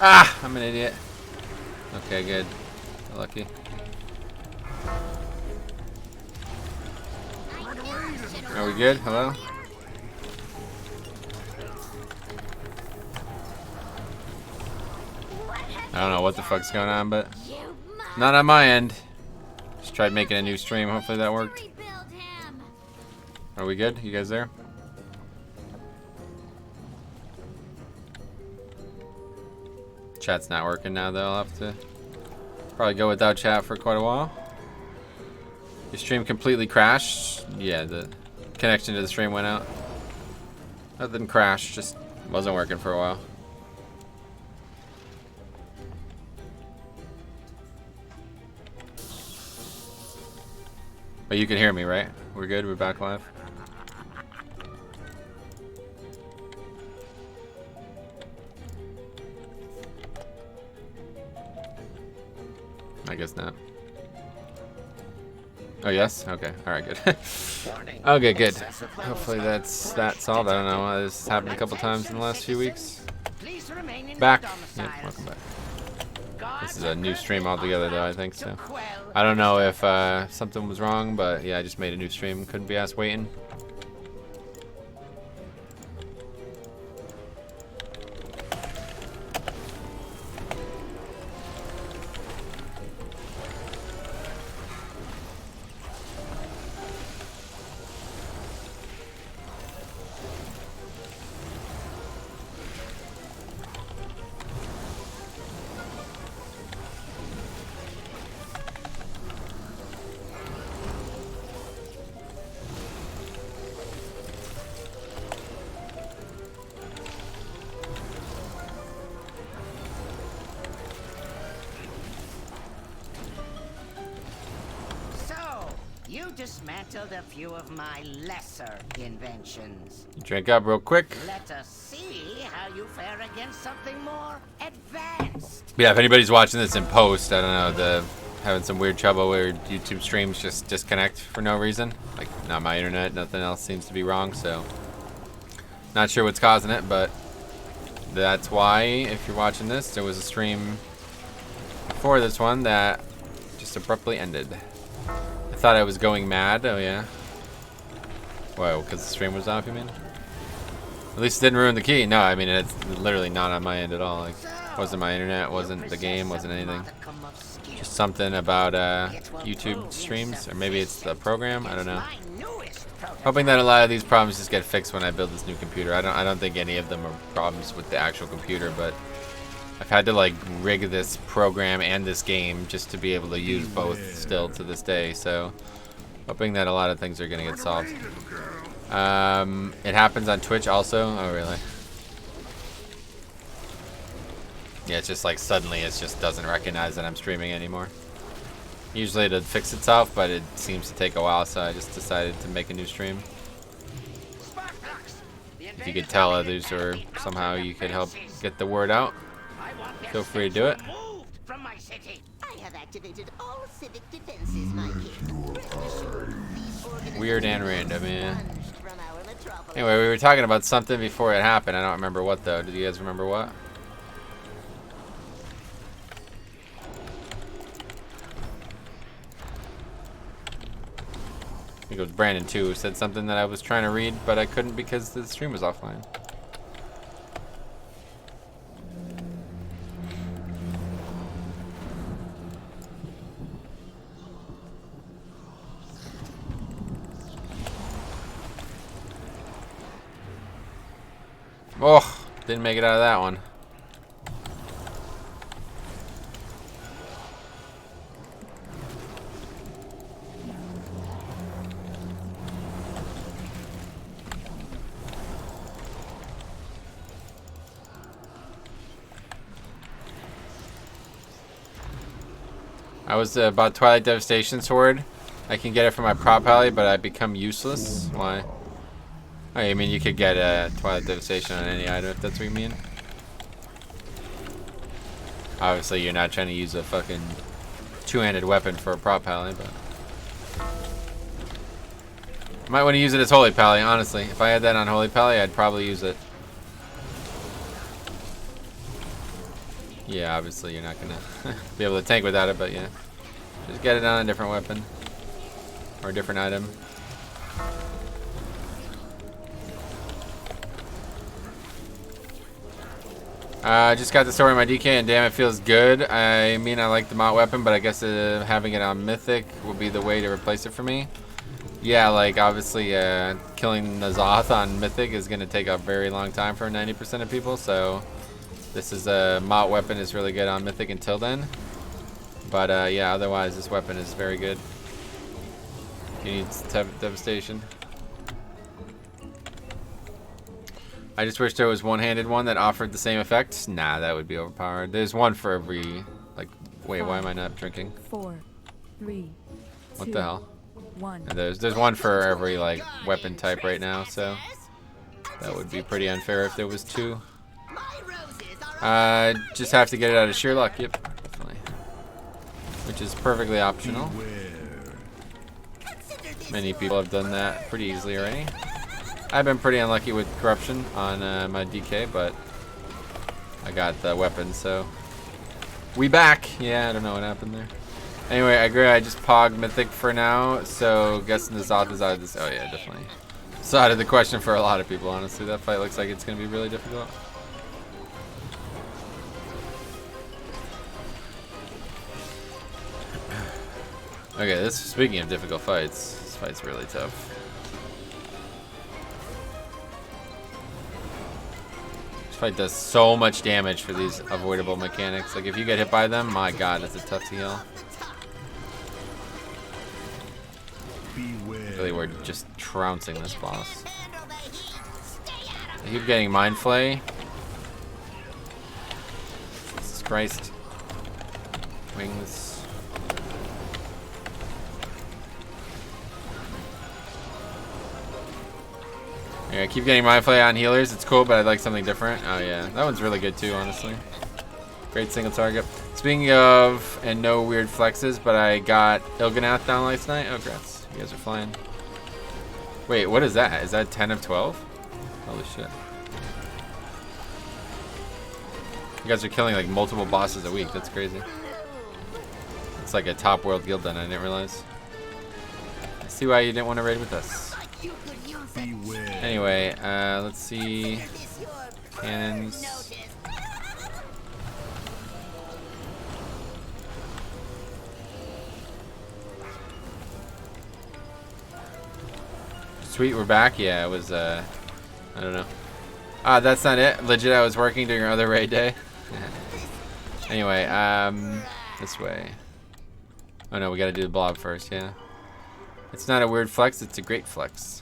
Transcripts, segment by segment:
Ah, I'm an idiot. Okay, good. Lucky. Are we good? Hello? I don't know what the fuck's going on, but not on my end. Just tried making a new stream. Hopefully that worked. Are we good? You guys there? Chat's not working now, though. I'll have to probably go without chat for quite a while. Your stream completely crashed. Yeah, the connection to the stream went out. That didn't crash, just wasn't working for a while. But you can hear me, right? We're good? We're back live? I guess not. Oh, yes? Okay. Alright, good. Okay, good. Hopefully that's solved. I don't know. This has happened a couple times in the last few weeks. Back. Yep, welcome back. This is a new stream altogether, though, I think, so. I don't know if something was wrong, but yeah, I just made a new stream. Couldn't be asked waiting. Dismantled a few of my lesser inventions. Drink up real quick. Let us see how you fare against something more advanced. Yeah, if anybody's watching this in post, I don't know, having some weird trouble where YouTube streams just disconnect for no reason. Like, not my internet, nothing else seems to be wrong, so not sure what's causing it, but that's why, if you're watching this, there was a stream before this one that just abruptly ended. I thought I was going mad. Oh, yeah. Whoa, because the stream was off, you mean? At least it didn't ruin the key. No, I mean, it's literally not on my end at all. Like, wasn't my internet, wasn't the game, wasn't anything. Just something about YouTube streams, or maybe it's the program. I don't know. Hoping that a lot of these problems just get fixed when I build this new computer. I don't think any of them are problems with the actual computer, but I've had to like rig this program and this game just to be able to use both still to this day, so hoping that a lot of things are gonna get solved. It happens on Twitch also. Oh, really? Yeah, it's just like suddenly it just doesn't recognize that I'm streaming anymore. Usually it'd fix itself, but it seems to take a while, so I just decided to make a new stream. If you could tell others, or somehow you could help get the word out, feel free to do it. Weird and random, yeah. Anyway, we were talking about something before it happened. I don't remember what, though. Do you guys remember what? I think it was Brandon, too, who said something that I was trying to read, but I couldn't because the stream was offline. Oh, didn't make it out of that one. I was about Twilight Devastation Sword. I can get it from my prop alley, but I become useless. Why? Oh, I mean, you could get Twilight Devastation on any item if that's what you mean. Obviously, you're not trying to use a fucking two-handed weapon for a prop pally, but I might want to use it as Holy Pally, honestly. If I had that on Holy Pally, I'd probably use it. Yeah, obviously you're not gonna be able to tank without it, but yeah. Just get it on a different weapon. Or a different item. I just got the story on my DK and damn, it feels good. I mean, I like the Mott weapon, but I guess having it on Mythic will be the way to replace it for me. Yeah, like obviously killing Nazoth on Mythic is going to take a very long time for 90% of people, so this is a Mott weapon is really good on Mythic until then. But yeah, otherwise this weapon is very good. You need Devastation. I just wish there was one-handed one that offered the same effect. Nah, that would be overpowered. There's one for every, like, wait, why am I not drinking? 4, 3, what the hell? 1. And there's one for every, like, weapon type right now, so that would be pretty unfair if there was 2. Just have to get it out of sheer luck, yep, definitely. Which is perfectly optional. Many people have done that pretty easily already. I've been pretty unlucky with corruption on my DK, but I got the weapon, so we back. Yeah, I don't know what happened there. Anyway, I agree. I just pogged Mythic for now, so guessing the Zoth is out of this. Oh yeah, definitely. It's out of the question for a lot of people, honestly. That fight looks like it's going to be really difficult. Okay, speaking of difficult fights, this fight's really tough. This fight does so much damage for these avoidable mechanics. Like if you get hit by them, my god, it's a tough to heal. Really, we're just trouncing this boss. I keep getting Mind Flay. Jesus Christ. Wings. Yeah, I keep getting Mind Flay on healers. It's cool, but I'd like something different. Oh yeah, that one's really good too, honestly. Great single target. Speaking of, and no weird flexes, but I got Il'gynath down last night. Oh, grats. You guys are flying. Wait, what is that? Is that 10 of 12? Holy shit. You guys are killing like multiple bosses a week. That's crazy. It's like a top world guild then. I didn't realize. I see why you didn't want to raid with us. Anyway, let's see. Cannons. Sweet, we're back. Yeah, it was, I don't know. Ah, that's not it. Legit, I was working during our other raid day. Anyway, this way. Oh no, we gotta do the blob first, yeah. It's not a weird flex, it's a great flex.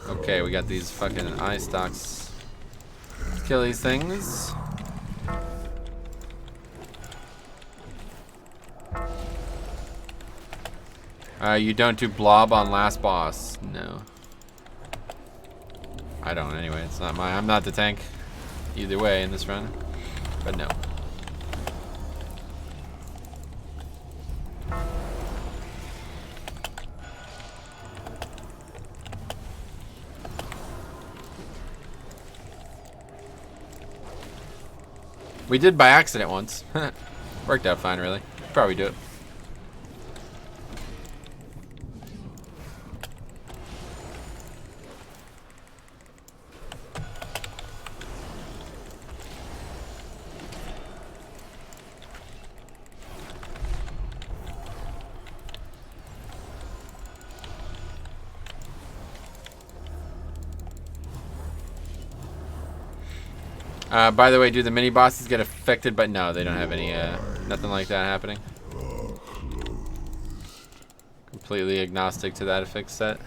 Okay, we got these fucking eye stocks. Let's kill these things. You don't do blob on last boss. No. I don't anyway, it's not my, I'm not the tank either way in this run. But no. We did by accident once. Worked out fine, really. Probably do it. By the way, do the mini bosses get affected? But no, they don't have any, nothing like that happening. Completely agnostic to that effect set.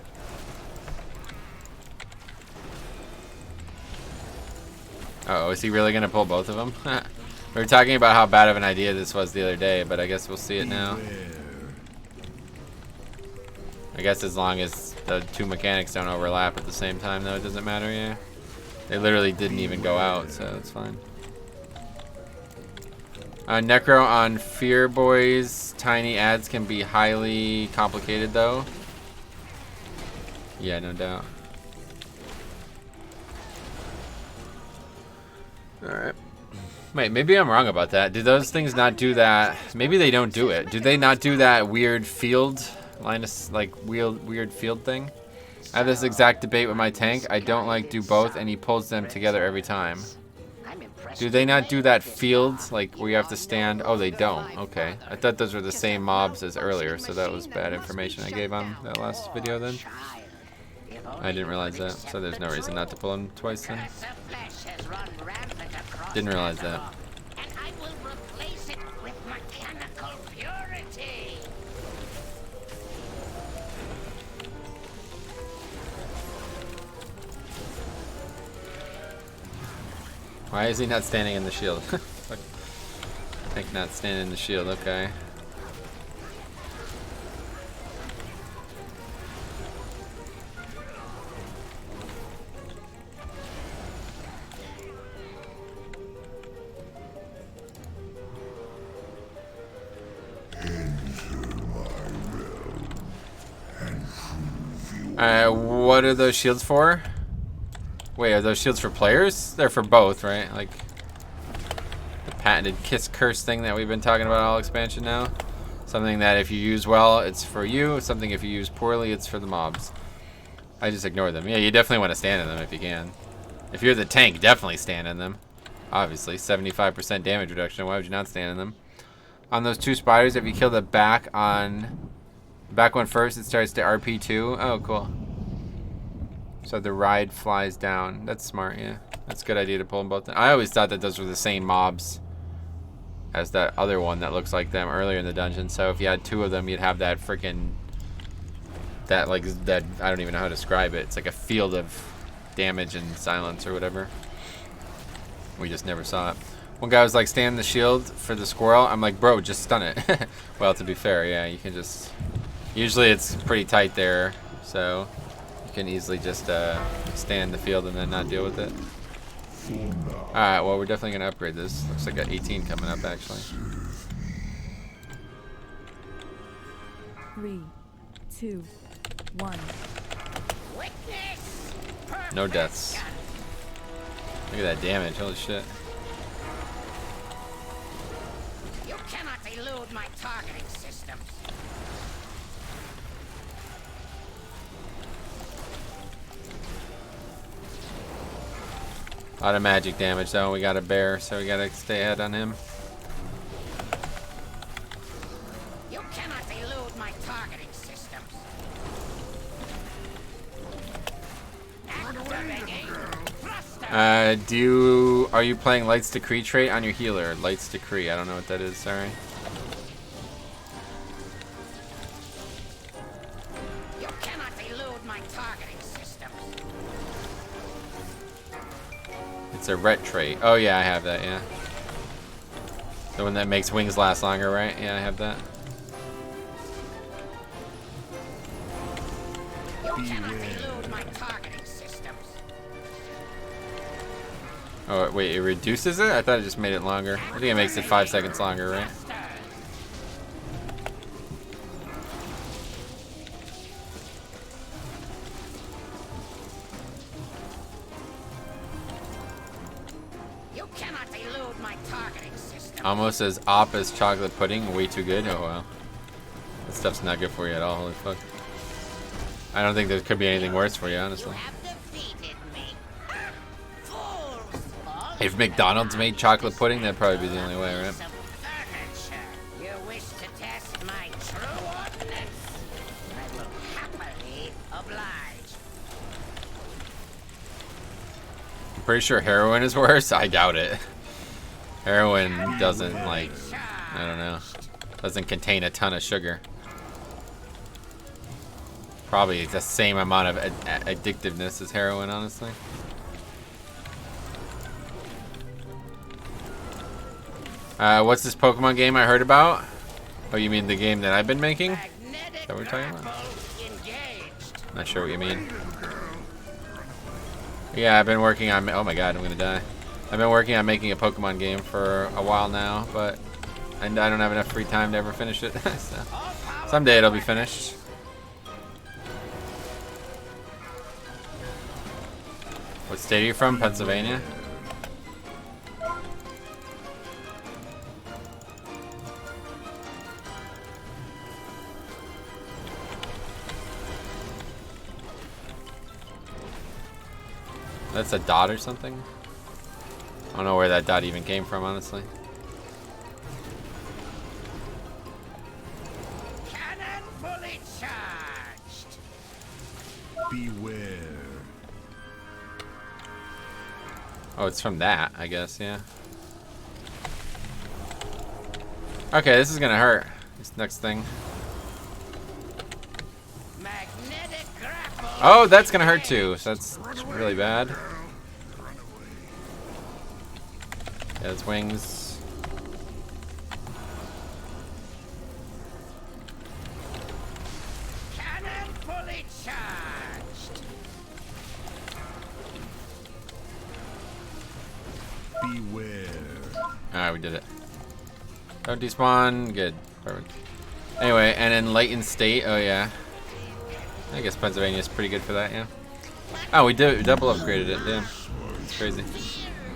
Oh, is he really gonna pull both of them? We were talking about how bad of an idea this was the other day, but I guess we'll see it now. I guess as long as the two mechanics don't overlap at the same time, though, it doesn't matter, yeah. They literally didn't even go out, so it's fine. Necro on Fear Boys. Tiny ads can be highly complicated, though. Yeah, no doubt. Alright. Wait, maybe I'm wrong about that. Do those things not do that? Maybe they don't do it. Do they not do that weird field, like weird field thing? I have this exact debate with my tank. I don't like do both, and he pulls them together every time. Do they not do that field, like where you have to stand? Oh, they don't. Okay. I thought those were the same mobs as earlier, so that was bad information I gave on that last video then. I didn't realize that, so there's no reason not to pull them twice then. Didn't realize that. And I will replace it with mechanical purity. Why is he not standing in the shield? I think not standing in the shield, okay. What are those shields for? Wait, are those shields for players? They're for both, right? Like the patented kiss curse thing that we've been talking about all expansion now. Something that if you use well, it's for you. Something if you use poorly, it's for the mobs. I just ignore them. Yeah, you definitely want to stand in them if you can. If you're the tank, definitely stand in them. Obviously, 75% damage reduction. Why would you not stand in them? On those two spiders, if you kill the back one first, it starts to RP2. Oh, cool. So the ride flies down. That's smart, yeah. That's a good idea to pull them both in. I always thought that those were the same mobs as that other one that looks like them earlier in the dungeon. So if you had two of them, you'd have that freaking... that I don't even know how to describe it. It's like a field of damage and silence or whatever. We just never saw it. One guy was like, stand in the shield for the squirrel. I'm like, bro, just stun it. Well, to be fair, yeah, you can just... Usually it's pretty tight there, so you can easily just stand in the field and then not deal with it. Alright, well, we're definitely going to upgrade this. Looks like got 18 coming up, actually. 3, 2, 1. No deaths. Look at that damage, holy shit. You cannot elude my targeting systems. A lot of magic damage though. We got a bear, so we gotta stay ahead on him. You cannot elude my targeting systems. Are you playing Light's Decree trait on your healer? Light's Decree, I don't know what that is, sorry. You cannot elude my targeting systems. It's a ret trait. Oh yeah, I have that, yeah. The one that makes wings last longer, right? Yeah, I have that. You cannot elude my targeting systems. Oh wait, it reduces it? I thought it just made it longer. I think it makes it 5 seconds longer, right? You cannot elude my targeting system. Almost as op as chocolate pudding. Way too good. Oh wow. That stuff's not good for you at all. Holy fuck. I don't think there could be anything worse for you, honestly. You have defeated me. Fools! If McDonald's made chocolate pudding, that'd probably be the only way, right? Some furniture. You wish to test my true ordnance? I will happily oblige. I'm pretty sure heroin is worse. I doubt it. Heroin doesn't, like, I don't know, doesn't contain a ton of sugar. Probably the same amount of addictiveness as heroin, honestly. What's this Pokemon game I heard about? Oh, you mean the game that I've been making? Is that what we're talking about? Not sure what you mean. Yeah, I've been working on... Oh my god, I'm gonna die. I've been working on making a Pokemon game for a while now, but I don't have enough free time to ever finish it. So someday it'll be finished. What state are you from? Pennsylvania? That's a dot or something? I don't know where that dot even came from, honestly. Cannon fully charged. Beware. Oh, it's from that, I guess, yeah. Okay, this is gonna hurt. This next thing. Magnetic grapple. Oh, that's gonna hurt too, so that's really bad. Yeah, its wings. Cannon fully charged. Beware. Alright, we did it. Don't despawn. Good. Perfect. Anyway, and in Lightened State. Oh, yeah. I guess Pennsylvania's pretty good for that, yeah. Oh, we double upgraded it. Damn. That's crazy.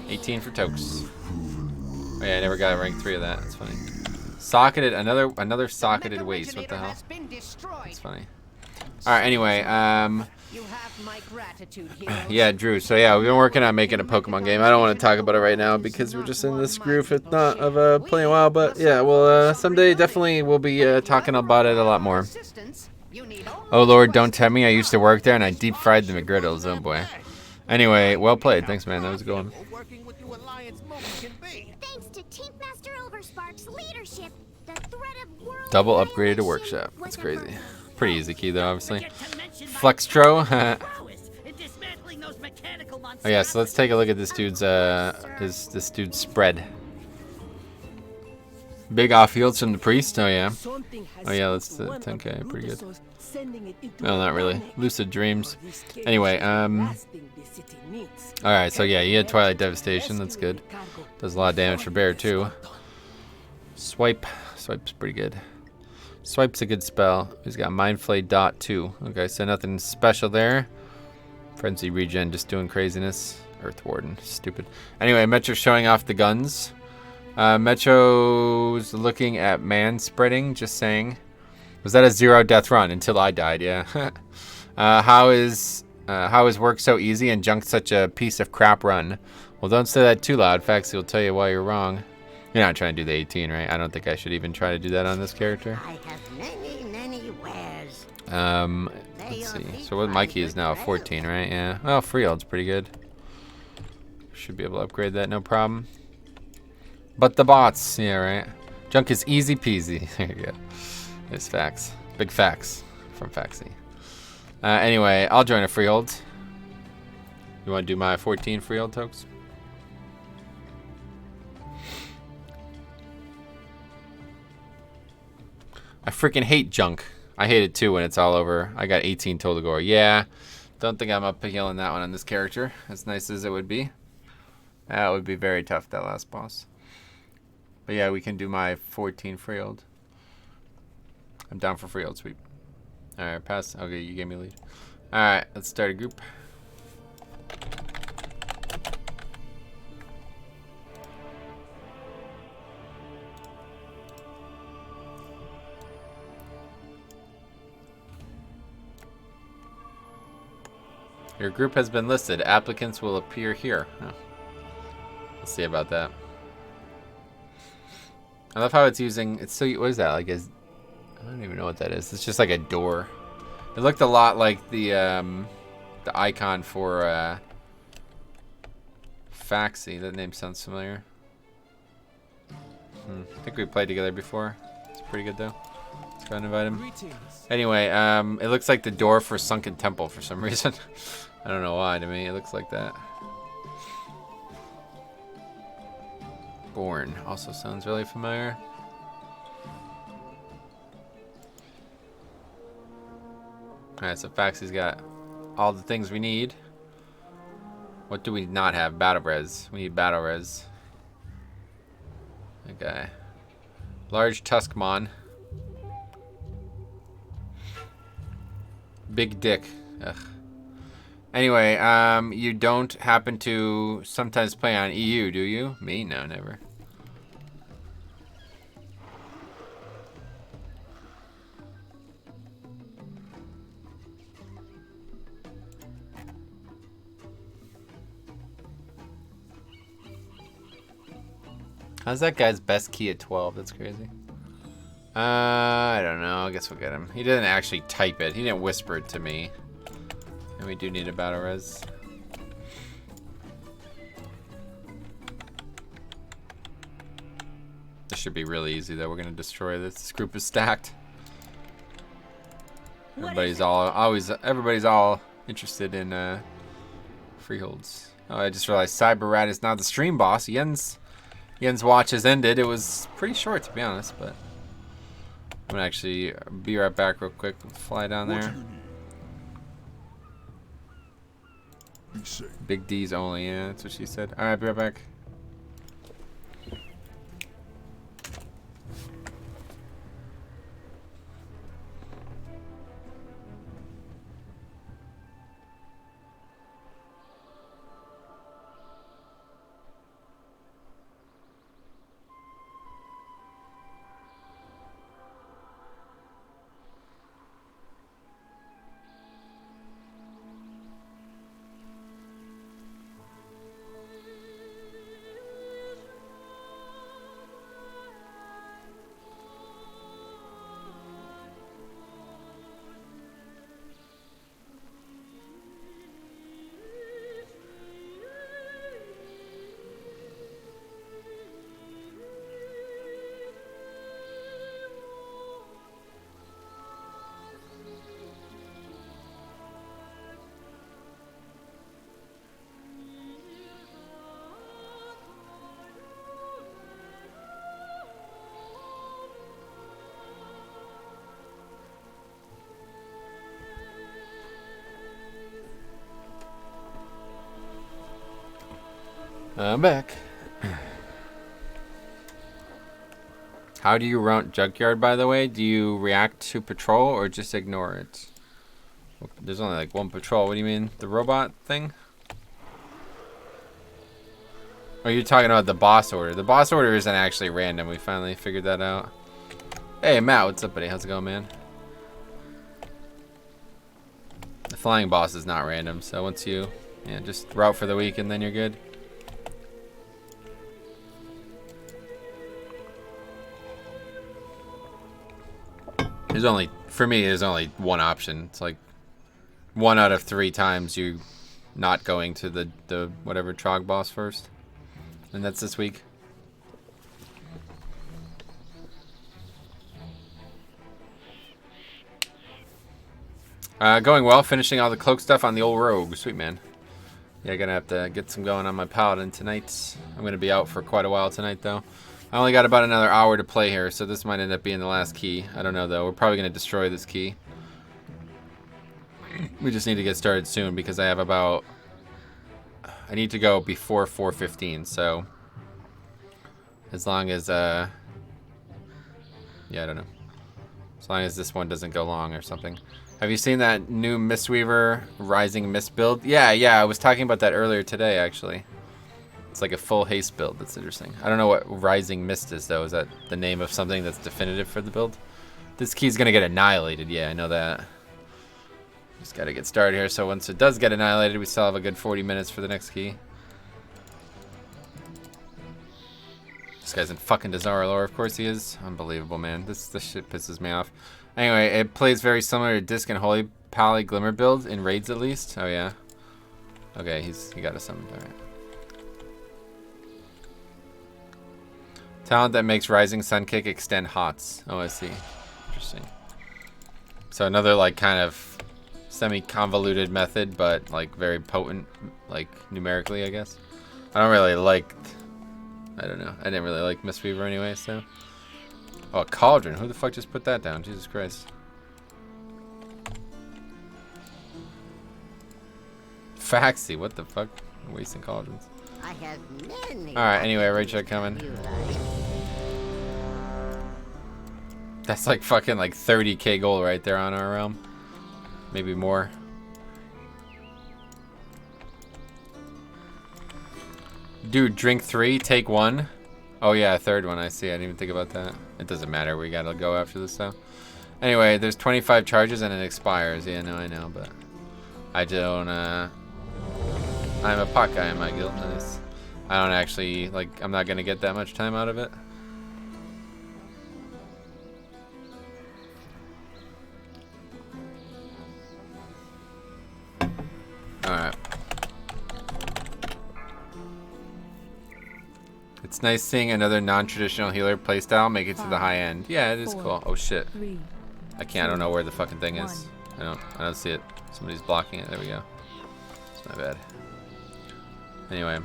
18 for Tokes. Oh, yeah, I never got a rank 3 of that. That's funny. Socketed. Another socketed waste. What the hell? That's funny. Alright, anyway. You have my gratitude, heroes. Yeah, Drew. So yeah, we've been working on making a Pokemon game. I don't want to talk about it right now because we're just in this groove of playing a while. But yeah, well, someday definitely we'll be talking about it a lot more. Oh Lord, don't tell me I used to work there and I deep fried the McGriddles. Oh boy. Anyway, well played. Thanks, man. That was a good one. Thanks to Tinkmaster Overspark's leadership, the threat of world Double upgraded to workshop. That's crazy. Pretty easy key though, obviously. Flextro. Oh yeah, so let's take a look at this dude's this dude's spread. Big off yields from the priest. Oh yeah. Oh yeah, that's the 10k. Pretty good. No, not really. Lucid dreams. Anyway, all right, so yeah, you had Twilight Devastation. That's good. Does a lot of damage for Bear too. Swipe. Swipe's pretty good. Swipe's a good spell. He's got Mind Flay dot 2. Okay, so nothing special there. Frenzy regen, just doing craziness. Earth Warden, stupid. Anyway, Metro's showing off the guns. Metro's looking at man spreading, just saying. Was that a 0 death run? Until I died, yeah. How is work so easy and junk such a piece of crap run? Well, don't say that too loud. Faxi will tell you why you're wrong. You're not trying to do the 18, right? I don't think I should even try to do that on this character. I have many wares. Let's see. So what Mikey is now, 14, right? Yeah. Well, Freehold's pretty good. Should be able to upgrade that, no problem. But the bots, yeah, right? Junk is easy peasy. There you go. There's facts. Big facts from Faxi. Anyway, I'll join a Freehold. You want to do my 14 Freehold Tokes? I freaking hate junk. I hate it too when it's all over. I got 18 total gore. Yeah, don't think I'm up healing that one on this character. As nice as it would be. That would be very tough, that last boss. But yeah, we can do my 14 Freehold. I'm down for Freehold sweep. Alright, pass. Okay, you gave me a lead. Alright, let's start a group. Your group has been listed. Applicants will appear here. Oh. Let's see about that. I love how it's using. It's so. What is that? Like, I don't even know what that is. It's just like a door. It looked a lot like the icon for Faxi. That name sounds familiar. I think we played together before. It's pretty good though. Let's go and invite him. Anyway, it looks like the door for Sunken Temple for some reason. I don't know why. To me, it looks like that. Born also sounds really familiar. Alright, so Faxi's got all the things we need. What do we not have? Battle res. We need battle res. Okay. Large Tuskmon. Big dick. Ugh. Anyway, you don't happen to sometimes play on EU, do you? Me? No, never. How's that guy's best key at 12? That's crazy. I don't know. I guess we'll get him. He didn't actually type it. He didn't whisper it to me. And we do need a battle res. This should be really easy though. We're gonna destroy this. This group is stacked. Everybody's all interested in freeholds. Oh, I just realized Cyber Rat is now the stream boss. Yen's watch has ended. It was pretty short, to be honest, but I'm gonna actually be right back real quick. Fly down there. Big D's only, yeah, that's what she said. Alright, be right back. I'm back. How do you run Junkyard, by the way? Do you react to patrol or just ignore it? There's only like one patrol. What do you mean? The robot thing? Or you're talking about the boss order. The boss order isn't actually random. We finally figured that out. Hey, Matt. What's up, buddy? How's it going, man? The flying boss is not random. So once you just route for the week and then you're good. For me, there's only one option. It's like 1 out of 3 times you not going to the whatever Trog boss first. And that's this week. Going well, finishing all the cloak stuff on the old rogue. Sweet, man. Yeah, gonna have to get some going on my Paladin tonight. I'm gonna be out for quite a while tonight, though. I only got about another hour to play here, so this might end up being the last key. I don't know, though. We're probably going to destroy this key. We just need to get started soon because I have about... I need to go before 4:15, so... As long as, yeah, I don't know. As long as this one doesn't go long or something. Have you seen that new Mistweaver Rising Mist build? Yeah, I was talking about that earlier today, actually. It's like a full haste build. That's interesting. I don't know what Rising Mist is, though. Is that the name of something that's definitive for the build? This key's going to get annihilated. Yeah, I know that. Just got to get started here. So once it does get annihilated, we still have a good 40 minutes for the next key. This guy's in fucking Desire lore. Of course he is. Unbelievable, man. This shit pisses me off. Anyway, it plays very similar to Disc and Holy Pally Glimmer build, in raids at least. Oh, yeah. Okay, he got a summon. All right. Talent that makes Rising Sun Kick extend HOTS. Oh, I see. Interesting. So another like kind of semi-convoluted method, but like very potent, like numerically, I guess. I don't know. I didn't really like Mistweaver anyway, so. Oh, a Cauldron. Who the fuck just put that down? Jesus Christ. Faxi, what the fuck? I'm wasting Cauldrons. Alright, anyway, raid check coming. That's like fucking like 30k gold right there on our realm. Maybe more. Dude, drink 3, take 1. Oh yeah, 3rd one, I see. I didn't even think about that. It doesn't matter, we gotta go after this though. Anyway, there's 25 charges and it expires. Yeah, no, I know, but I don't, I'm a pot guy in my guild. Nice. I don't actually, like, I'm not gonna get that much time out of it. Alright. It's nice seeing another non-traditional healer playstyle make it to the high end. Yeah, it is cool. Oh shit. I don't know where the fucking thing is. I don't see it. Somebody's blocking it. There we go. It's my bad. Anyway.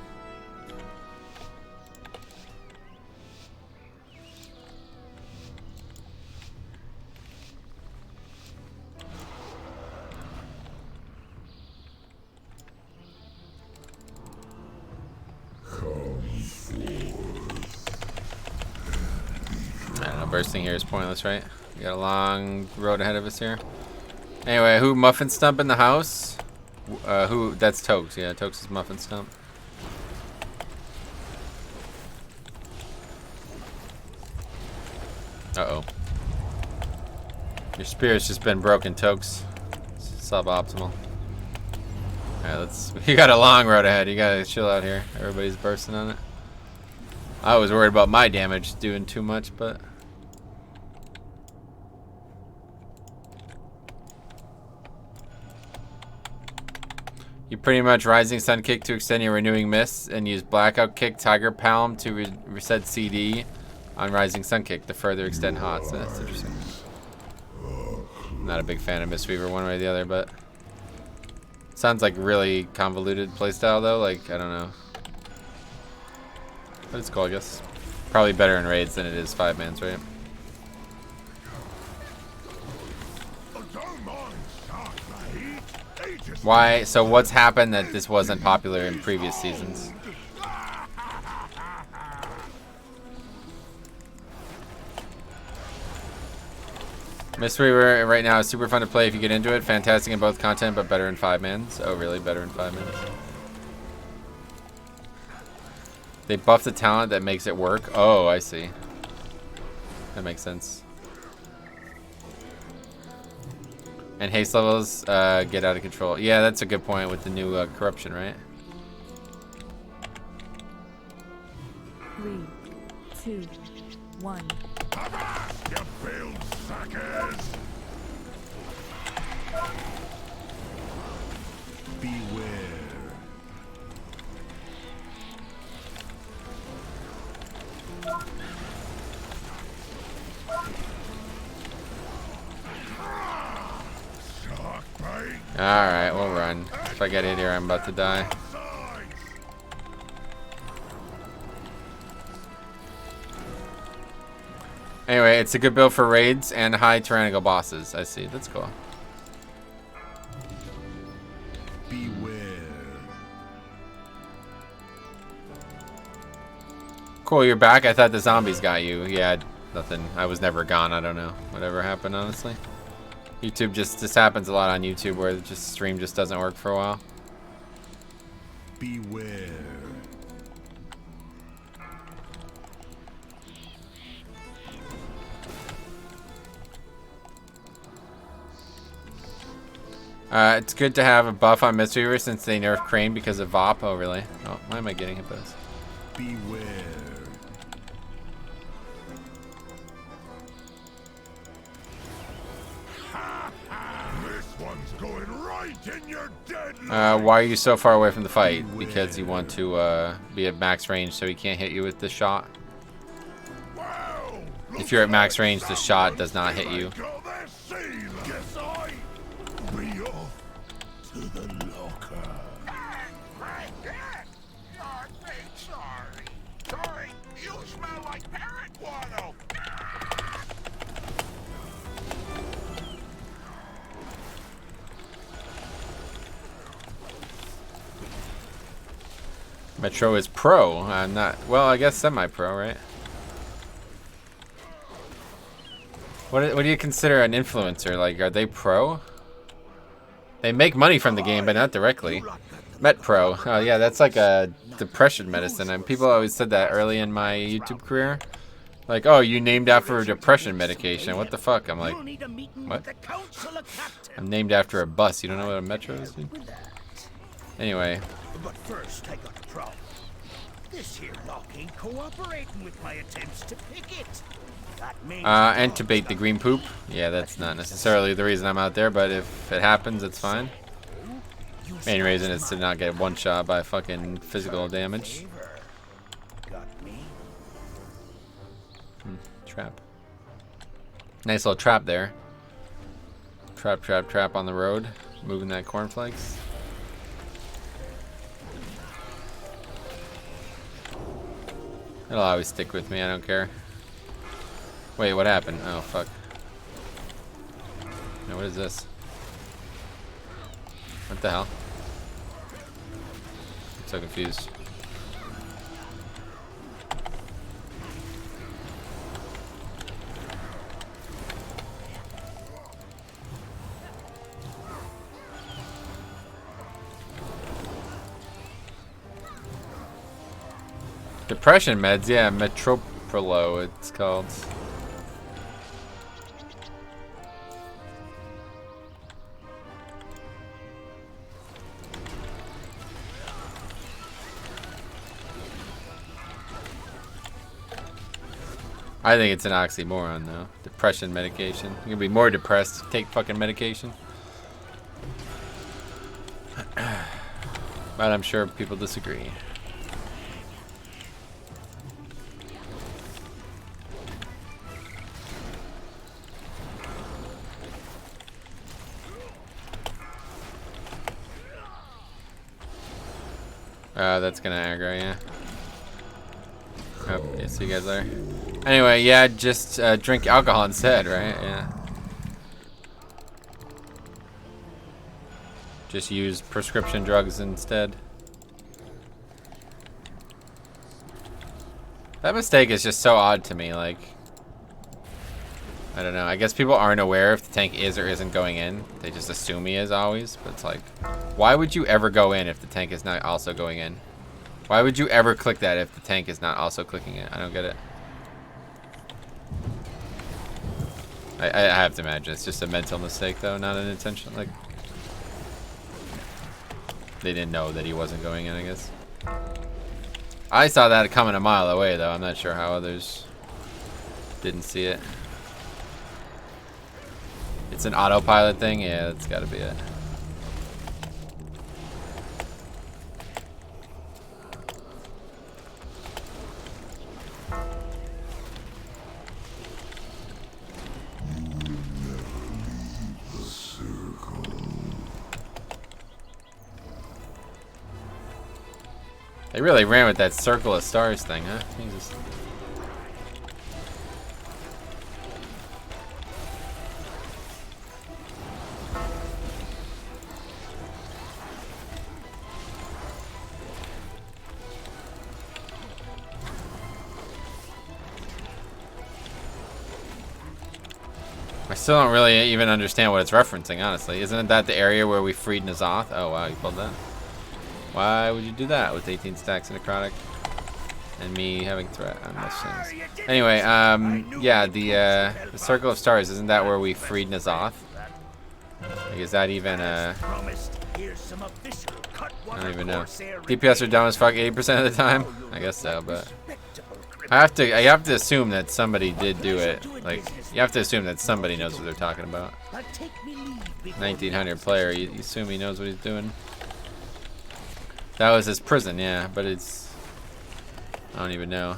I don't know, bursting here is pointless, right? We got a long road ahead of us here. Anyway, who muffin stump in the house? Who? That's Tokes. Yeah, Tokes is muffin stump. Uh-oh. Your spear's just been broken, Tokes. Suboptimal. Alright, you got a long road ahead. You gotta chill out here. Everybody's bursting on it. I was worried about my damage doing too much, but... You pretty much Rising Sun Kick to extend your Renewing Mist, and use Blackout Kick Tiger Palm to reset CD on Rising Sun Kick to further extend HOT. So that's interesting. Not a big fan of Mistweaver one way or the other, but... Sounds like really convoluted playstyle though, like, I don't know. But it's cool, I guess. Probably better in raids than it is 5-mans, right? Why? So what's happened that this wasn't popular in previous seasons? Mistweaver right now is super fun to play if you get into it. Fantastic in both content, but better in 5-mans. Oh, really? Better in 5-mans? They buffed the talent that makes it work. Oh, I see. That makes sense. And haste levels get out of control. Yeah, that's a good point with the new corruption, right? 3, 2, 1. You failed suckers! Beware. Alright, we'll run. If I get hit here, I'm about to die. Anyway, it's a good build for raids and high tyrannical bosses. I see. That's cool. Beware. Cool, you're back. I thought the zombies got you. Yeah, nothing. I was never gone. I don't know. Whatever happened, honestly. YouTube this happens a lot on YouTube where the stream just doesn't work for a while. Beware. It's good to have a buff on Mistweaver since they nerfed Crane because of VOP. Oh, really? Oh, why am I getting hit by this? Beware. This one's going right in your dead leg. Why are you so far away from the fight? Because you want to be at max range so he can't hit you with the shot. Wow, If you're at max range, the shot does not hit you. Guess I be off to the locker. Sorry, you smell like parrot waddle. Metro is pro. I'm not. Well, I guess semi-pro, right? What do you consider an influencer? Like, are they pro? They make money from the game, but not directly. Met pro. Oh yeah, that's like a depression medicine, and people always said that early in my YouTube career. Like, oh, you named after a depression medication. What the fuck? I'm like, what? I'm named after a bus. You don't know what a metro is, dude? Anyway. But first, I got a problem. This here lock ain't cooperating with my attempts to pick it. That means Intubate the green poop. Yeah, that's not necessarily the reason I'm out there, but if it happens, it's fine. Main reason is to not get one shot by fucking physical damage. got me. Trap. Nice little trap there. Trap, trap, trap on the road. Moving that cornflakes. It'll always stick with me, I don't care. Wait, what happened? Oh, fuck. No, what is this? What the hell? I'm so confused. Depression meds, yeah, Metropolo it's called. I think it's an oxymoron though. Depression medication. You're gonna be more depressed. Take fucking medication. But I'm sure people disagree. That's gonna aggro, yeah. Oh, yeah, see you guys later. Anyway, yeah, just drink alcohol instead, right? Yeah. Just use prescription drugs instead. That mistake is just so odd to me, like... I don't know, I guess people aren't aware if the tank is or isn't going in. They just assume he is always, but it's like... Why would you ever go in if the tank is not also going in? Why would you ever click that if the tank is not also clicking it? I don't get it. I have to imagine it's just a mental mistake though, not an intention. Like, they didn't know that he wasn't going in, I guess. I saw that coming a mile away though. I'm not sure how others didn't see it. It's an autopilot thing? Yeah, that's gotta be it. They really ran with that circle of stars thing, huh? Jesus. I still don't really even understand what it's referencing, honestly. Isn't that the area where we freed Nazoth? Oh wow, you pulled that. Why would you do that with 18 stacks of necrotic and me having threat on most things? Anyway, yeah, the circle of stars, isn't that where we freed Nazoth? Like, is that even I don't even know. DPS are dumb as fuck 80% of the time. I guess so, but I have to assume that somebody did do it. Like, you have to assume that somebody knows what they're talking about. 1900 player, you assume he knows what he's doing. That was his prison, yeah, but it's... I don't even know.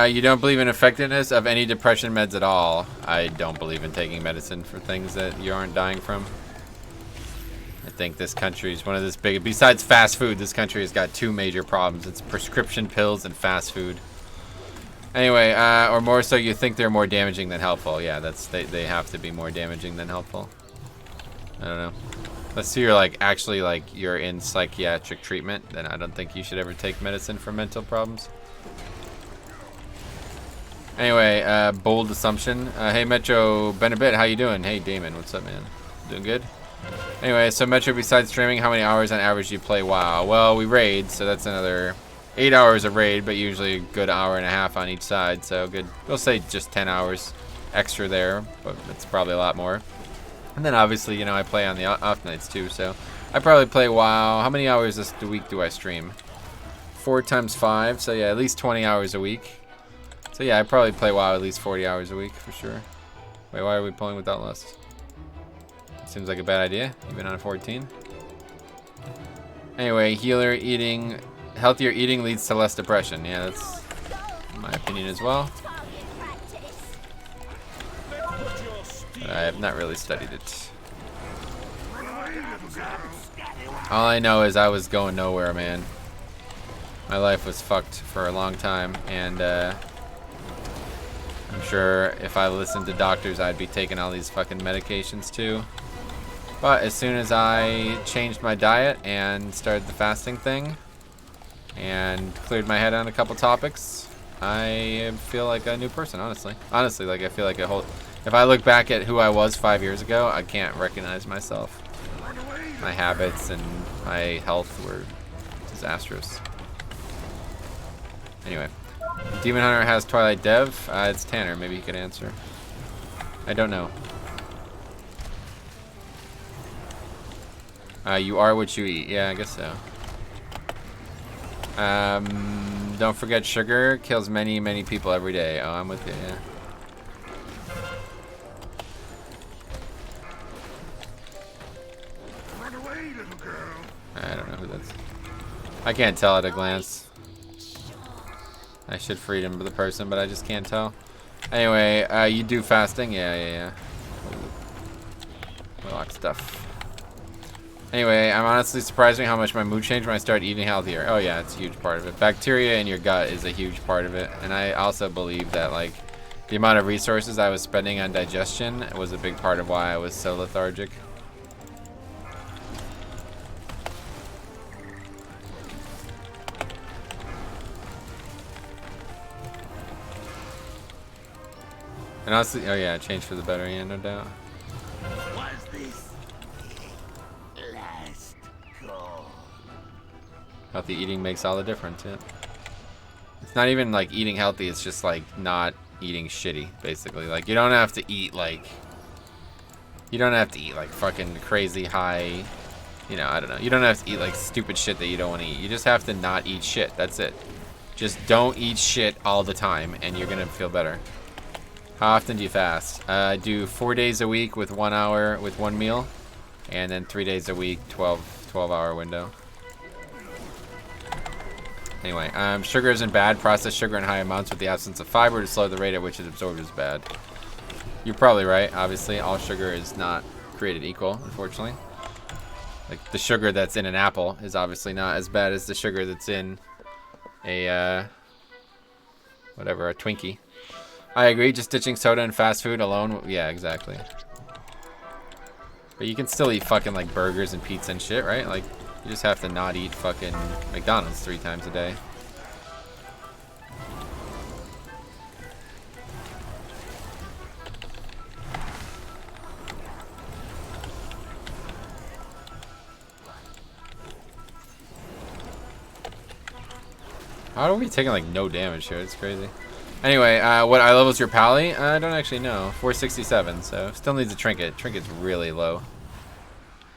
You don't believe in effectiveness of any depression meds at all. I don't believe in taking medicine for things that you aren't dying from. I think this country is one of this big... Besides fast food, this country has got two major problems. It's prescription pills and fast food. Anyway, or more so you think they're more damaging than helpful. Yeah, that's they have to be more damaging than helpful. I don't know. Unless you're like actually like you're in psychiatric treatment, then I don't think you should ever take medicine for mental problems. Anyway, bold assumption. Hey Metro Benabit, how you doing? Hey Damon, what's up, man? Doing good? Anyway, so Metro, besides streaming, how many hours on average do you play WoW? Well, we raid, so that's another 8 hours of raid, but usually a good hour and a half on each side, so good. We'll say just 10 hours extra there, but it's probably a lot more. And then obviously, you know, I play on the off nights too, so I probably play WoW. How many hours this week do I stream? 4 times 5, so yeah, at least 20 hours a week. So yeah, I probably play WoW at least 40 hours a week for sure. Wait, why are we pulling without lust? Seems like a bad idea, even on a 14. Anyway, healthier eating leads to less depression. Yeah, that's my opinion as well. But I have not really studied it. All I know is I was going nowhere, man. My life was fucked for a long time, and I'm sure if I listened to doctors, I'd be taking all these fucking medications too. But as soon as I changed my diet and started the fasting thing and cleared my head on a couple topics, I feel like a new person, honestly. Honestly, like I feel like if I look back at who I was 5 years ago, I can't recognize myself. My habits and my health were disastrous. Anyway, Demon Hunter has Twilight Dev. It's Tanner. Maybe he could answer. I don't know. You are what you eat. Yeah, I guess so. Don't forget sugar kills many, many people every day. Oh, I'm with you, yeah. Run away, little girl. I don't know who that's. I can't tell at a glance. I should freed him the person, but I just can't tell. Anyway, you do fasting? Yeah. Lock stuff. Anyway, I'm honestly surprised me how much my mood changed when I started eating healthier. Oh yeah, it's a huge part of it. Bacteria in your gut is a huge part of it. And I also believe that like the amount of resources I was spending on digestion was a big part of why I was so lethargic. And honestly, oh yeah, it changed for the better, yeah, no doubt. Was this last call? Healthy eating makes all the difference, yeah. It's not even like eating healthy, it's just like not eating shitty, basically. Like you don't have to eat like fucking crazy high, you know, I don't know. You don't have to eat like stupid shit that you don't want to eat. You just have to not eat shit, that's it. Just don't eat shit all the time and you're gonna feel better. How often do you fast? I do 4 days a week with 1 hour with one meal, and then 3 days a week, 12-hour window. Anyway, sugar isn't bad. Processed sugar in high amounts with the absence of fiber to slow the rate at which it's absorbed is bad. You're probably right. Obviously, all sugar is not created equal, unfortunately. Like the sugar that's in an apple is obviously not as bad as the sugar that's in a a Twinkie. I agree, just ditching soda and fast food alone, yeah, exactly. But you can still eat fucking like burgers and pizza and shit, right? Like, you just have to not eat fucking McDonald's 3 times a day. How are we taking like no damage here? It's crazy. Anyway, what eye level is your pally? I don't actually know. 467, so still needs a trinket. Trinket's really low.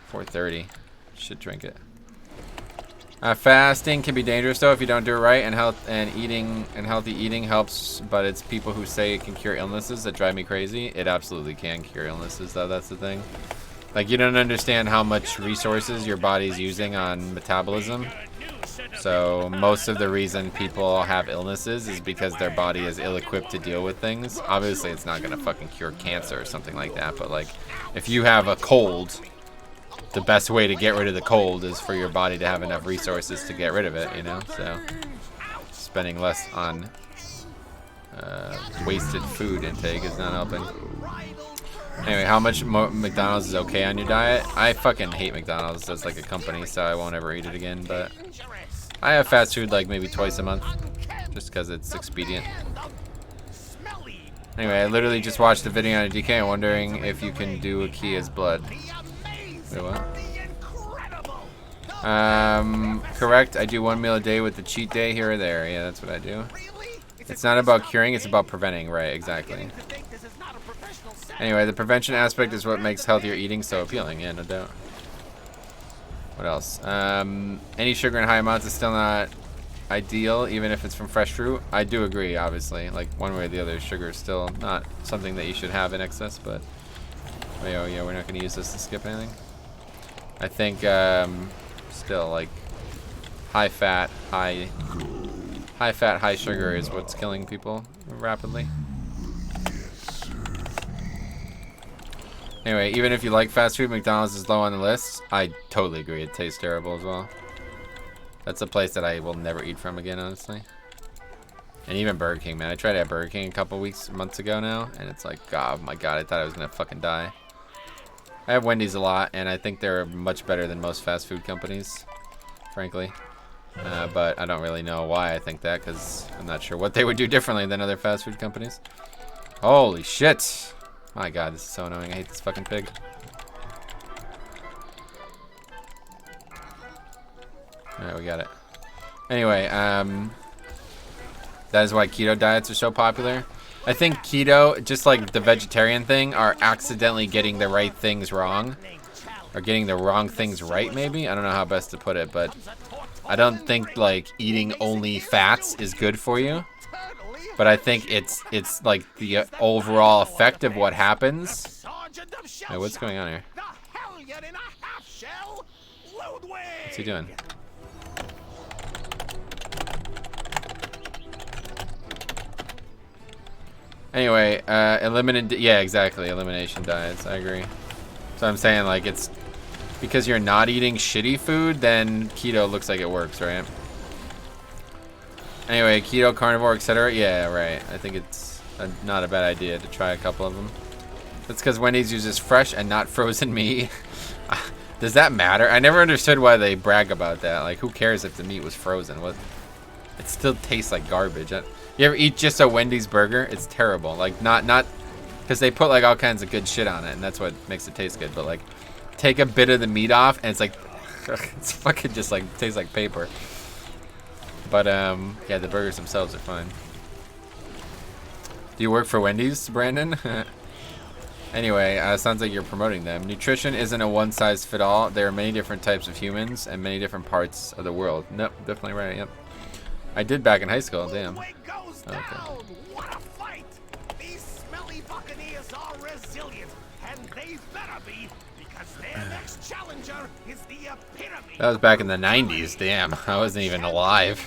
430. Should trinket. Fasting can be dangerous though if you don't do it right, and healthy eating helps, but it's people who say it can cure illnesses that drive me crazy. It absolutely can cure illnesses though, that's the thing. Like you don't understand how much resources your body's using on metabolism. So most of the reason people have illnesses is because their body is ill-equipped to deal with things. Obviously, it's not gonna fucking cure cancer or something like that, but like, if you have a cold, the best way to get rid of the cold is for your body to have enough resources to get rid of it, you know? So, spending less on wasted food intake is not helping. Anyway, how much McDonald's is okay on your diet? I fucking hate McDonald's as like a company, so I won't ever eat it again. But I have fast food like maybe twice a month, just because it's expedient. Anyway, I literally just watched a video on a DK wondering if you can do a key as blood. Wait, what? Correct. I do 1 meal a day with the cheat day here or there. Yeah, that's what I do. It's not about curing, it's about preventing. Right, exactly. Anyway, the prevention aspect is what makes healthier eating so appealing. Yeah, no doubt. What else? Any sugar in high amounts is still not ideal, even if it's from fresh fruit. I do agree, obviously. Like, one way or the other, sugar is still not something that you should have in excess, but... Oh, yeah, we're not going to use this to skip anything. I think, still, like, high fat, high sugar is what's killing people rapidly. Anyway, even if you like fast food, McDonald's is low on the list. I totally agree. It tastes terrible as well. That's a place that I will never eat from again, honestly. And even Burger King, man. I tried at Burger King a couple months ago now, and it's like, oh my god, I thought I was gonna fucking die. I have Wendy's a lot, and I think they're much better than most fast food companies, frankly. But I don't really know why I think that, because I'm not sure what they would do differently than other fast food companies. Holy shit! My god, this is so annoying. I hate this fucking pig. Alright, we got it. Anyway, that is why keto diets are so popular. I think keto, just like the vegetarian thing, are accidentally getting the right things wrong. Or getting the wrong things right, maybe? I don't know how best to put it, but I don't think, like, eating only fats is good for you. But I think it's like the overall effect of what happens. Hey, what's going on here? What's he doing? Anyway, yeah, exactly, elimination diets. I agree. So I'm saying, like, it's because you're not eating shitty food, then keto looks like it works, right? Anyway, keto, carnivore, etc. Yeah, right. I think it's not a bad idea to try a couple of them. That's because Wendy's uses fresh and not frozen meat. Does that matter? I never understood why they brag about that. Like, who cares if the meat was frozen? What? It still tastes like garbage. You ever eat just a Wendy's burger? It's terrible. Like, not because they put like all kinds of good shit on it, and that's what makes it taste good. But like, take a bit of the meat off, and it's like, it's fucking just like tastes like paper. But yeah, the burgers themselves are fine. Do you work for Wendy's, Brandon? Anyway, sounds like you're promoting them. Nutrition isn't a one-size-fit-all. There are many different types of humans and many different parts of the world. Nope, definitely right. Yep. I did back in high school. Damn. Okay. What a fight! These smelly buccaneers are resilient, and they better be, because their next challenger is the epitome. That was back in the 90s. Damn, I wasn't even alive.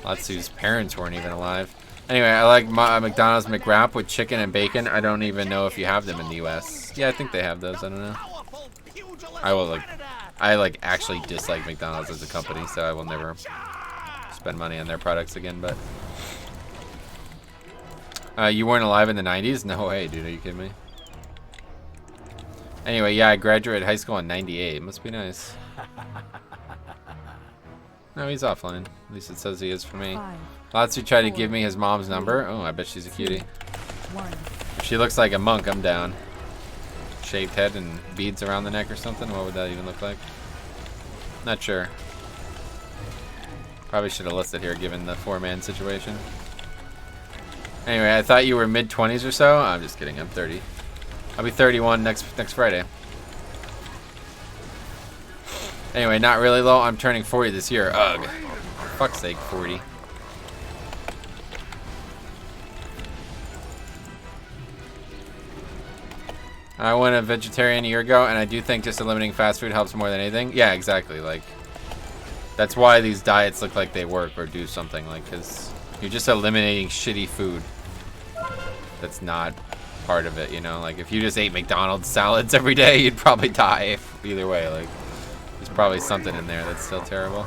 Lots whose parents weren't even alive. Anyway, I like McDonald's McWrap with chicken and bacon. I don't even know if you have them in the US. Yeah, I think they have those. I don't know. I like actually dislike McDonald's as a company, so I will never spend money on their products again. But you weren't alive in the 90s? No way, dude. Are you kidding me? Anyway, yeah, I graduated high school in 98. Must be nice. No, he's offline. At least it says he is for me. 5, Lots who try to give me his mom's number. Oh, I bet she's a cutie. 1. If she looks like a monk, I'm down. Shaved head and beads around the neck or something. What would that even look like? Not sure. Probably should have listed here given the 4-man situation. Anyway, I thought you were mid-20s or so. I'm just kidding. I'm 30. I'll be 31 next Friday. Anyway, not really low. I'm turning 40 this year. Ugh. For fuck's sake, 40. I went a vegetarian a year ago, and I do think just eliminating fast food helps more than anything. Yeah, exactly. Like, that's why these diets look like they work or do something. Like, because you're just eliminating shitty food. That's not part of it, you know? Like, if you just ate McDonald's salads every day, you'd probably die either way. Like, there's probably something in there that's still terrible.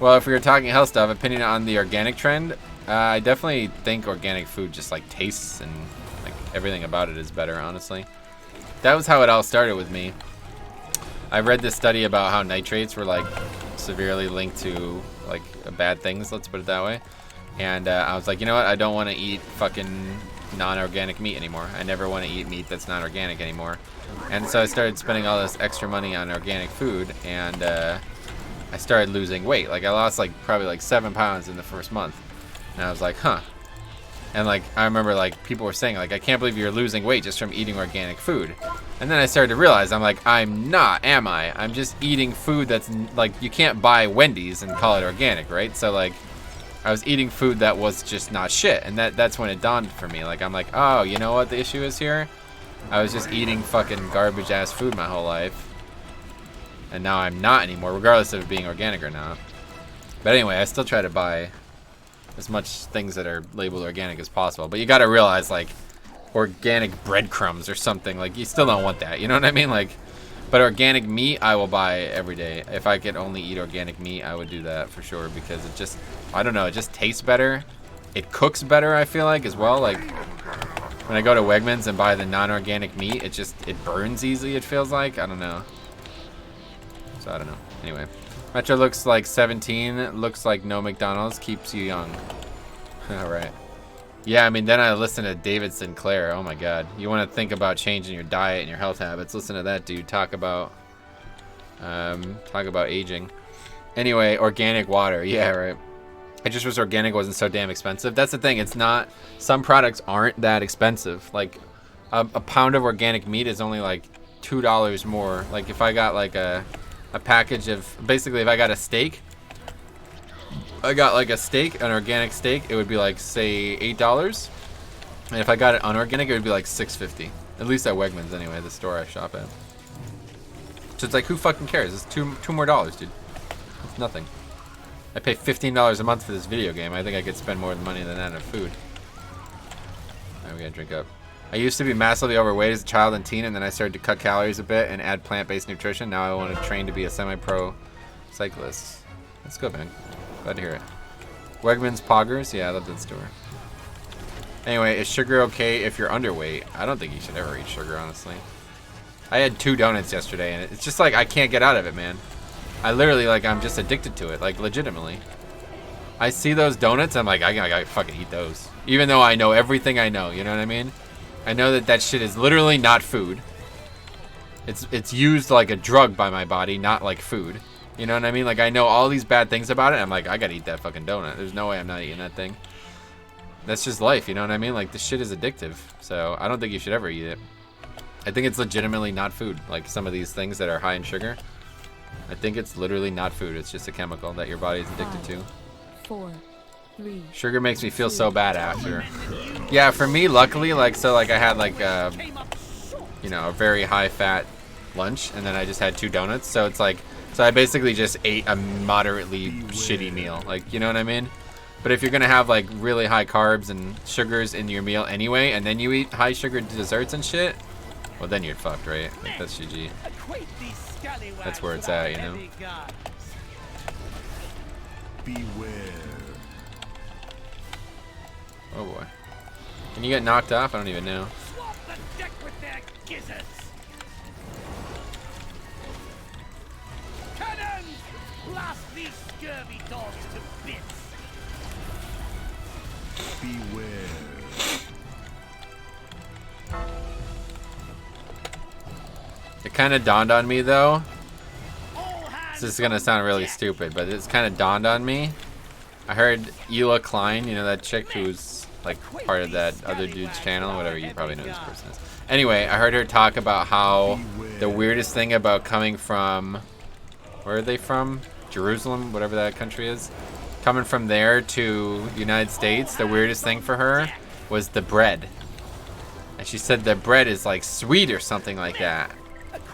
Well, if we were talking health stuff, opinion on the organic trend, I definitely think organic food just, like, tastes and, like, everything about it is better, honestly. That was how it all started with me. I read this study about how nitrates were like severely linked to like bad things, let's put it that way. And I was like, you know what? I don't want to eat fucking non-organic meat anymore. I never want to eat meat that's not organic anymore. And so I started spending all this extra money on organic food, and I started losing weight. Like I lost like probably like 7 pounds in the first month. And I was like, huh. And like I remember like people were saying like, I can't believe you're losing weight just from eating organic food. And then I started to realize, I'm like, I'm not, am I? I'm just eating food that's like, you can't buy Wendy's and call it organic, right? So like I was eating food that was just not shit. And that's when it dawned for me. Like I'm like, oh, you know what the issue is here? I was just eating fucking garbage ass food my whole life. And now I'm not anymore, regardless of it being organic or not. But anyway, I still try to buy as much things that are labeled organic as possible. But you gotta realize, like, organic breadcrumbs or something, like, you still don't want that. You know what I mean? Like, but organic meat, I will buy every day. If I could only eat organic meat, I would do that for sure, because it just, I don't know, it just tastes better. It cooks better, I feel like, as well. Like, when I go to Wegmans and buy the non-organic meat, it burns easily, it feels like. I don't know. So, I don't know. Anyway. Metro looks like 17. Looks like no McDonald's. Keeps you young. Alright. Yeah, I mean, then I listen to David Sinclair. Oh my god. You want to think about changing your diet and your health habits. Listen to that dude talk about aging. Anyway, organic water. Yeah, right. I just wish organic wasn't so damn expensive. That's the thing. It's not. Some products aren't that expensive. Like, a pound of organic meat is only like $2 more. Like, if I got like a package of, basically, if I got a steak, an organic steak, it would be like, say, $8. And if I got it unorganic, it would be like $6.50. At least at Wegmans, anyway, the store I shop at. So it's like, who fucking cares? It's two more dollars, dude. It's nothing. I pay $15 a month for this video game. I think I could spend more money than that on food. Alright, we gotta drink up. I used to be massively overweight as a child and teen, and then I started to cut calories a bit and add plant-based nutrition. Now I want to train to be a semi-pro cyclist. That's good, man. Glad to hear it. Wegmans Poggers? Yeah, I love that store. Anyway, is sugar okay if you're underweight? I don't think you should ever eat sugar, honestly. I had 2 donuts yesterday, and it's just like I can't get out of it, man. I literally, like, I'm just addicted to it, like, legitimately. I see those donuts, I'm like, I gotta fucking eat those. Even though I know everything I know, you know what I mean? I know that shit is literally not food. It's used like a drug by my body, not like food. You know what I mean? Like, I know all these bad things about it. I'm like, I gotta eat that fucking donut. There's no way I'm not eating that thing. That's just life, you know what I mean? Like, this shit is addictive. So, I don't think you should ever eat it. I think it's legitimately not food. Like, some of these things that are high in sugar. I think it's literally not food. It's just a chemical that your body is addicted to. 4, 3. Sugar makes me feel so bad after. Yeah, for me, luckily, like, so, like, I had, like, you know, a very high-fat lunch, and then I just had 2 donuts. So it's like, so I basically just ate a moderately shitty meal. Like, you know what I mean? But if you're gonna have, like, really high carbs and sugars in your meal anyway, and then you eat high-sugar desserts and shit, well, then you're fucked, right? Like, that's GG. That's where it's at, you know? Beware. Oh boy. Can you get knocked off? I don't even know. Swamp the deck with their gizzards. Cannons! Blast these scurvy dogs to bits. Beware. It kind of dawned on me, though. All hands This is gonna sound really stupid, but it's kind of dawned on me. I heard Ela Klein, you know, that chick who's like part of that other dude's channel, whatever, you probably know who this person is. Anyway, I heard her talk about how the weirdest thing about coming from, where are they from? Jerusalem, whatever that country is. Coming from there to United States, the weirdest thing for her was the bread. And she said the bread is like sweet or something like that.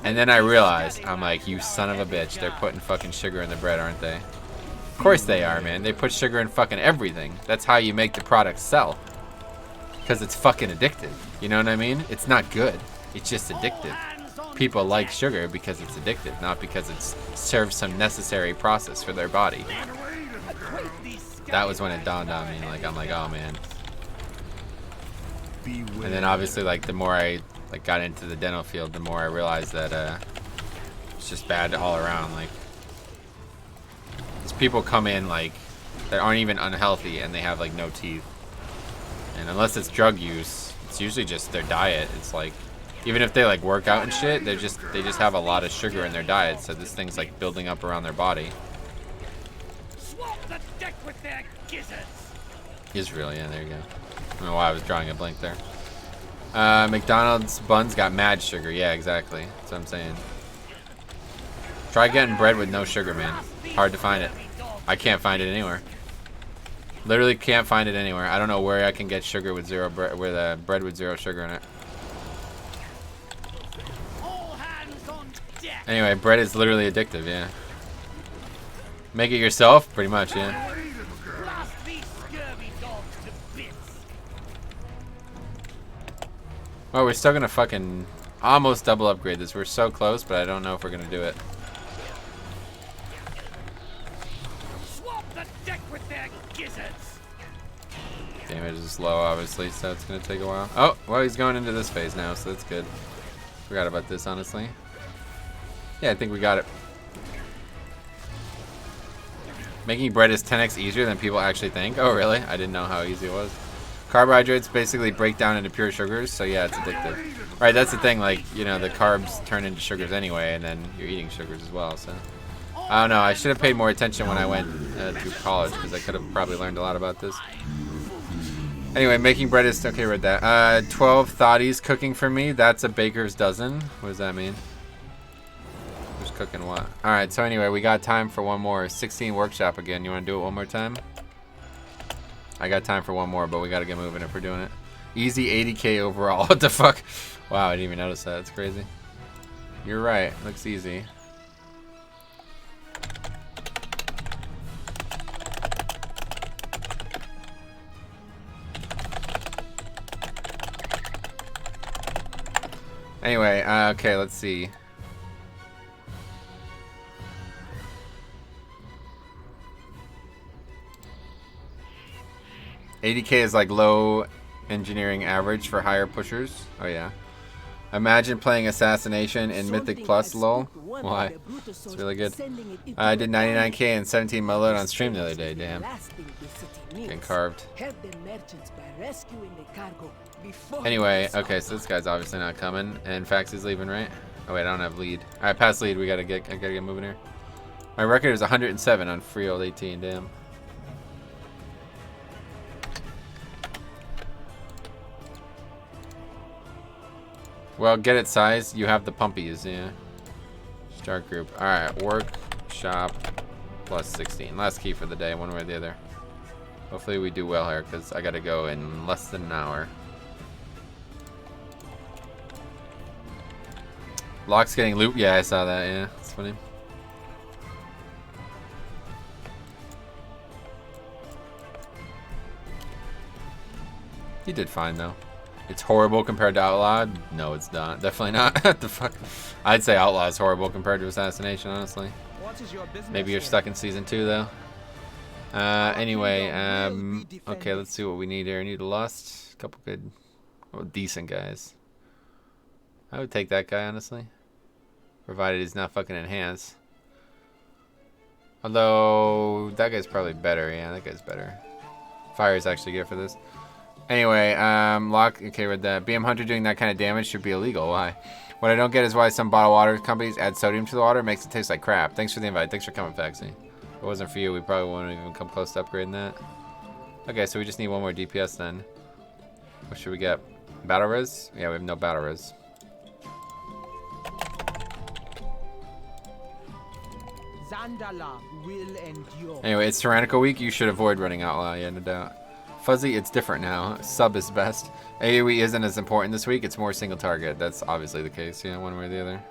And then I realized, I'm like, you son of a bitch, they're putting fucking sugar in the bread, aren't they? Of course they are, man. They put sugar in fucking everything. That's how you make the product sell. Because it's fucking addictive. You know what I mean? It's not good. It's just addictive. People like sugar because it's addictive, not because it serves some necessary process for their body. That was when it dawned on me. Like, I'm like, oh man. And then obviously, like, the more I like got into the dental field, the more I realized that it's just bad all around. Like, these people come in like that aren't even unhealthy and they have like no teeth. And unless it's drug use, it's usually just their diet. It's like, even if they like work out and shit, they just have a lot of sugar in their diet. So this thing's like building up around their body. Swamp the deck with their gizzards. Israel, yeah, there you go. I don't know why I was drawing a blank there. McDonald's buns got mad sugar. Yeah, exactly. That's what I'm saying. Try getting bread with no sugar, man. Hard to find it. I can't find it anywhere. Literally can't find it anywhere. I don't know where I can get sugar with bread with zero sugar in it. All hands on deck. Anyway, bread is literally addictive, yeah. Make it yourself? Pretty much, yeah. Blast these scurvy dogs to bits. Oh, we're still gonna fucking almost double upgrade this. We're so close, but I don't know if we're gonna do it. Swamp the deck with their gizzards. Damage is low, obviously, so it's gonna take a while. Oh, well, he's going into this phase now, so that's good. Forgot about this, honestly. Yeah, I think we got it. Making bread is 10x easier than people actually think. Oh, really? I didn't know how easy it was. Carbohydrates basically break down into pure sugars, so yeah, it's addictive. Right, that's the thing, like, you know, the carbs turn into sugars anyway, and then you're eating sugars as well, so. I don't know, I should have paid more attention when I went through college, because I could have probably learned a lot about this. Anyway, making bread is, okay, read that. 12 thotties cooking for me, that's a baker's dozen. What does that mean? Who's cooking what? Alright, so anyway, we got time for one more. 16 workshop again, you want to do it one more time? I got time for one more, but we gotta get moving if we're doing it. Easy 80k overall. What the fuck? Wow, I didn't even notice that. It's crazy. You're right. Looks easy. Anyway, okay, let's see. $80k is like low engineering average for higher pushers. Oh yeah. Imagine playing Assassination in Mythic Plus, lol. Why? It's really good. I did 99k and 17 load on stream the other day, damn. Getting carved. Anyway, okay, so this guy's obviously not coming, and Fax is leaving, right? Oh wait, I don't have lead. Alright, past lead, I gotta get moving here. My record is 107 on free old 18, damn. Well, get it sized. You have the pumpies, yeah. Start group. Alright, workshop plus 16. Last key for the day, one way or the other. Hopefully we do well here, because I gotta go in less than an hour. Lock's getting looped. Yeah, I saw that, yeah. It's funny. He did fine, though. It's horrible compared to Outlaw? No, it's not. Definitely not. What the fuck? I'd say Outlaw is horrible compared to Assassination, honestly. Maybe you're stuck in Season 2, though. Anyway, okay, let's see what we need here. I need a Lust. A couple good, well, decent guys. I would take that guy, honestly. Provided he's not fucking enhanced. Although, that guy's probably better. Yeah, that guy's better. Fire is actually good for this. Anyway, Lock, okay, with that. BM Hunter doing that kind of damage should be illegal. Why? What I don't get is why some bottled water companies add sodium to the water. It makes it taste like crap. Thanks for the invite. Thanks for coming, Faxi. If it wasn't for you, we probably wouldn't even come close to upgrading that. Okay, so we just need one more DPS then. What should we get? Battle Res? Yeah, we have no Battle Res. Anyway, it's Tyrannical Week. You should avoid running Outlaw, yeah, no doubt. Fuzzy, it's different now. Sub is best. AoE isn't as important this week. It's more single target. That's obviously the case, yeah, one way or the other.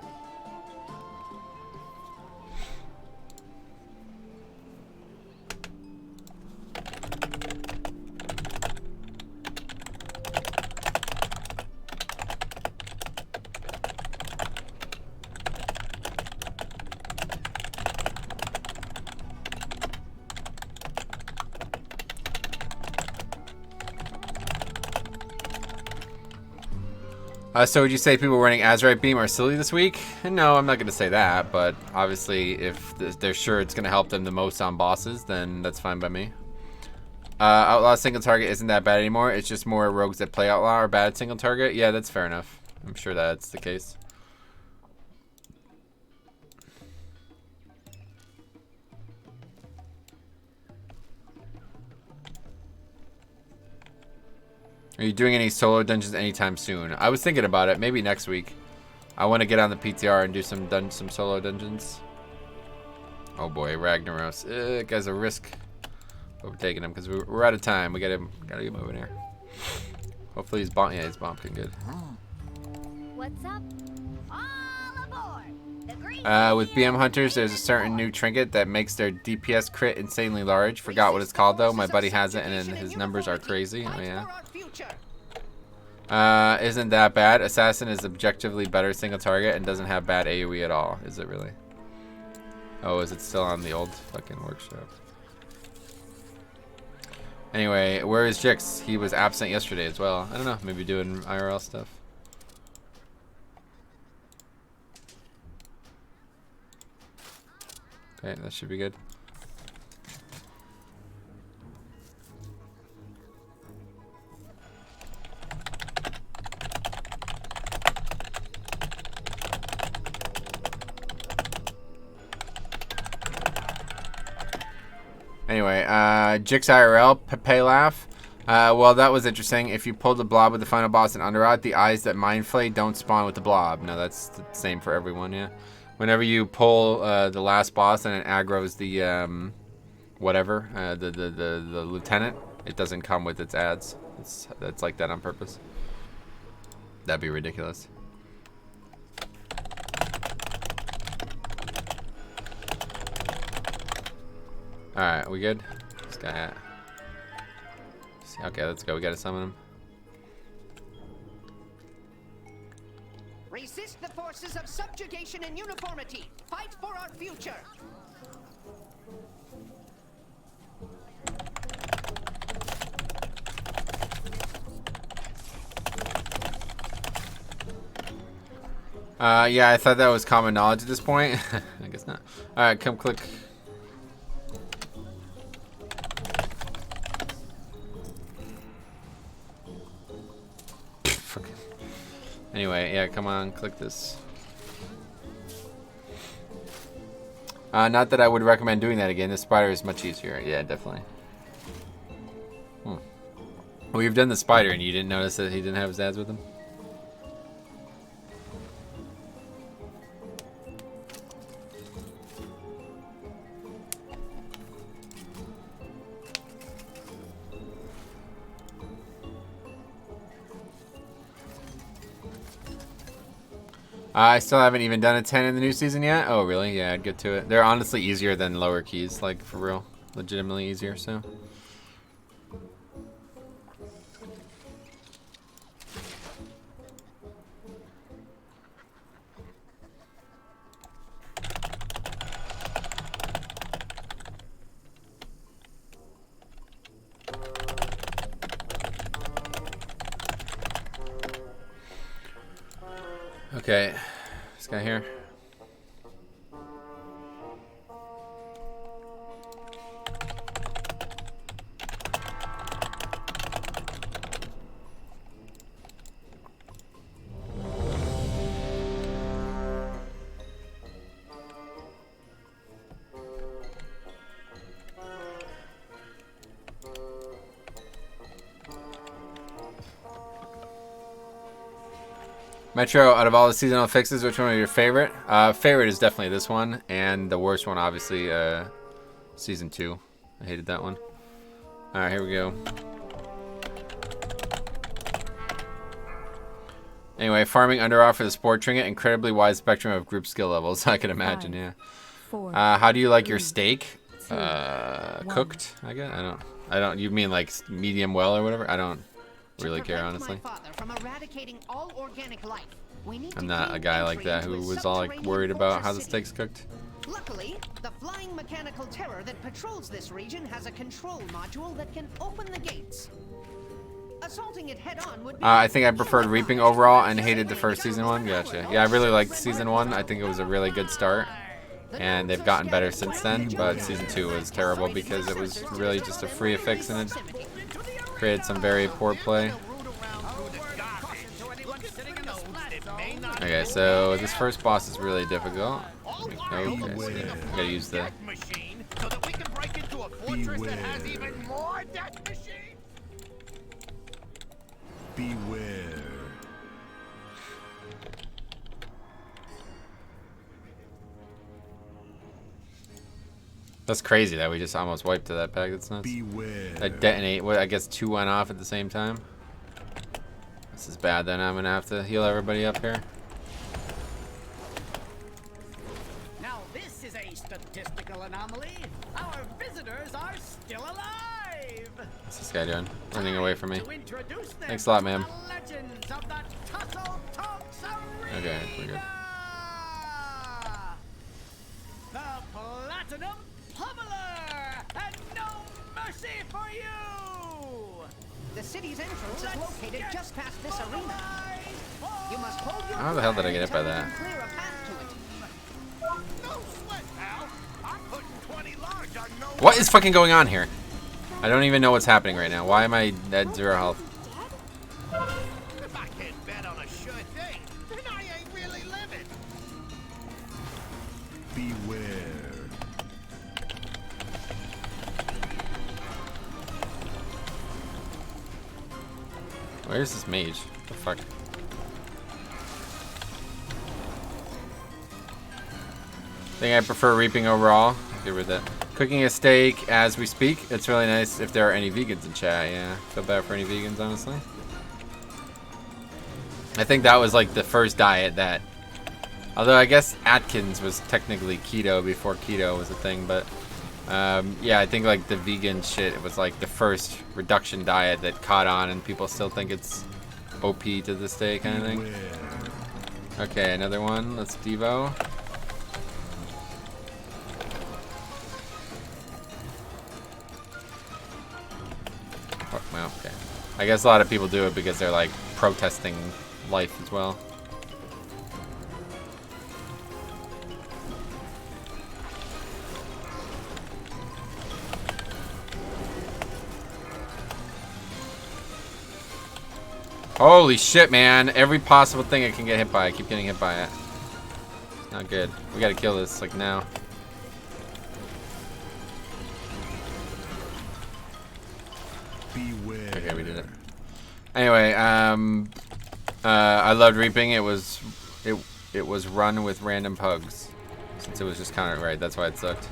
So would you say people running Azurite Beam are silly this week? No, I'm not going to say that, but obviously if they're sure it's going to help them the most on bosses, then that's fine by me. Outlaw single target isn't that bad anymore. It's just more rogues that play Outlaw are bad at single target. Yeah, that's fair enough. I'm sure that's the case. Are you doing any solo dungeons anytime soon? I was thinking about it. Maybe next week. I want to get on the PTR and do some solo dungeons. Oh boy, Ragnaros. Guys, a risk. But we're taking him because we're out of time. We gotta get moving here. Hopefully he's bomb. Yeah, he's bombing good. What's up? All aboard! The green With BM Hunters, there's a certain new trinket that makes their DPS crit insanely large. Forgot what it's called though. My buddy has it, and his numbers are crazy. Oh yeah. Isn't that bad? Assassin is objectively better single target and doesn't have bad AoE at all. Is it really? Oh, is it still on the old fucking workshop? Anyway, where is Jix? He was absent yesterday as well. I don't know. Maybe doing IRL stuff. Okay, that should be good. Anyway, Jix IRL, Pepe Laugh. Well, that was interesting. If you pull the blob with the final boss in Underrot, the eyes that mind flay don't spawn with the blob. No, that's the same for everyone, yeah. Whenever you pull the last boss and it aggroes the whatever, the lieutenant, it doesn't come with its ads. That's like that on purpose. That'd be ridiculous. Alright, we good? This guy at. Okay, let's go. We gotta summon him. Resist the forces of subjugation and uniformity. Fight for our future. Yeah, I thought that was common knowledge at this point. I guess not. Alright, come click. Anyway, yeah, come on, click this. Not that I would recommend doing that again. The spider is much easier. Yeah, definitely. Well, you've done the spider and you didn't notice that he didn't have his ads with him? I still haven't even done a 10 in the new season yet. Oh, really? Yeah, I'd get to it. They're honestly easier than lower keys, like, for real. Legitimately easier, so. Okay, this guy here. Metro, out of all the seasonal fixes, which one was your favorite? Favorite is definitely this one, and the worst one, obviously, Season 2. I hated that one. Alright, here we go. Anyway, farming Underoff for the Sport Trinket, incredibly wide spectrum of group skill levels, I can imagine, yeah. 4, How do you like your steak? 2, Cooked, I guess? I don't, you mean like medium well or whatever? I don't really care, honestly. I'm not a guy like that who was all like worried about how the steak's cooked. Luckily, the flying mechanical terror that patrols this region has a control module that can open the gates. Assaulting it head on would be I think I preferred Reaping overall and hated the first season one. Gotcha. Yeah, I really liked season one. I think it was a really good start. And they've gotten better since then, but season 2 was terrible because it was really just a free fix and it created some very poor play. Okay, so this first boss is really difficult. Okay, so yeah, I gotta use the... machine so that we can break into a fortress that has even more death machines. Beware. That's crazy that we just almost wiped to that pack. That's nuts. Beware. That detonate, what, I guess 2 went off at the same time. This is bad then. I'm gonna have to heal everybody up here. Now this is a statistical anomaly. Our visitors are still alive. What's this guy doing? Running away from me. To introduce them Thanks a lot, to ma'am. the legends of the Tussle Talks Arena. Okay, we're good. The Platinum Pummeler, and no mercy for you. The city's entrance is located just past this arena. You must hold your How the hell did I get hit by until you that? can clear a path to it. No sweat, pal. I'm putting 20 large on no. What is fucking going on here? I don't even know what's happening right now. Why am I at 0 health? If I can't bet on a sure thing, then I ain't really living. Beware. Where's this mage? What the fuck? I think I prefer Reaping overall. Good with it. Cooking a steak as we speak. It's really nice if there are any vegans in chat. Yeah, feel bad for any vegans, honestly. I think that was like the first diet that... Although I guess Atkins was technically keto before keto was a thing, but... yeah, I think like the vegan shit, it was like the first reduction diet that caught on and people still think it's OP to this day kind of thing. Okay, another one. Let's Devo. Oh, well, okay. I guess a lot of people do it because they're like protesting life as well. Holy shit, man. Every possible thing I can get hit by, I keep getting hit by it. Not good. We gotta kill this, like, now. Beware. Okay, we did it. Anyway, I loved Reaping. It was run with random pugs. Since it was just counter right, that's why it sucked.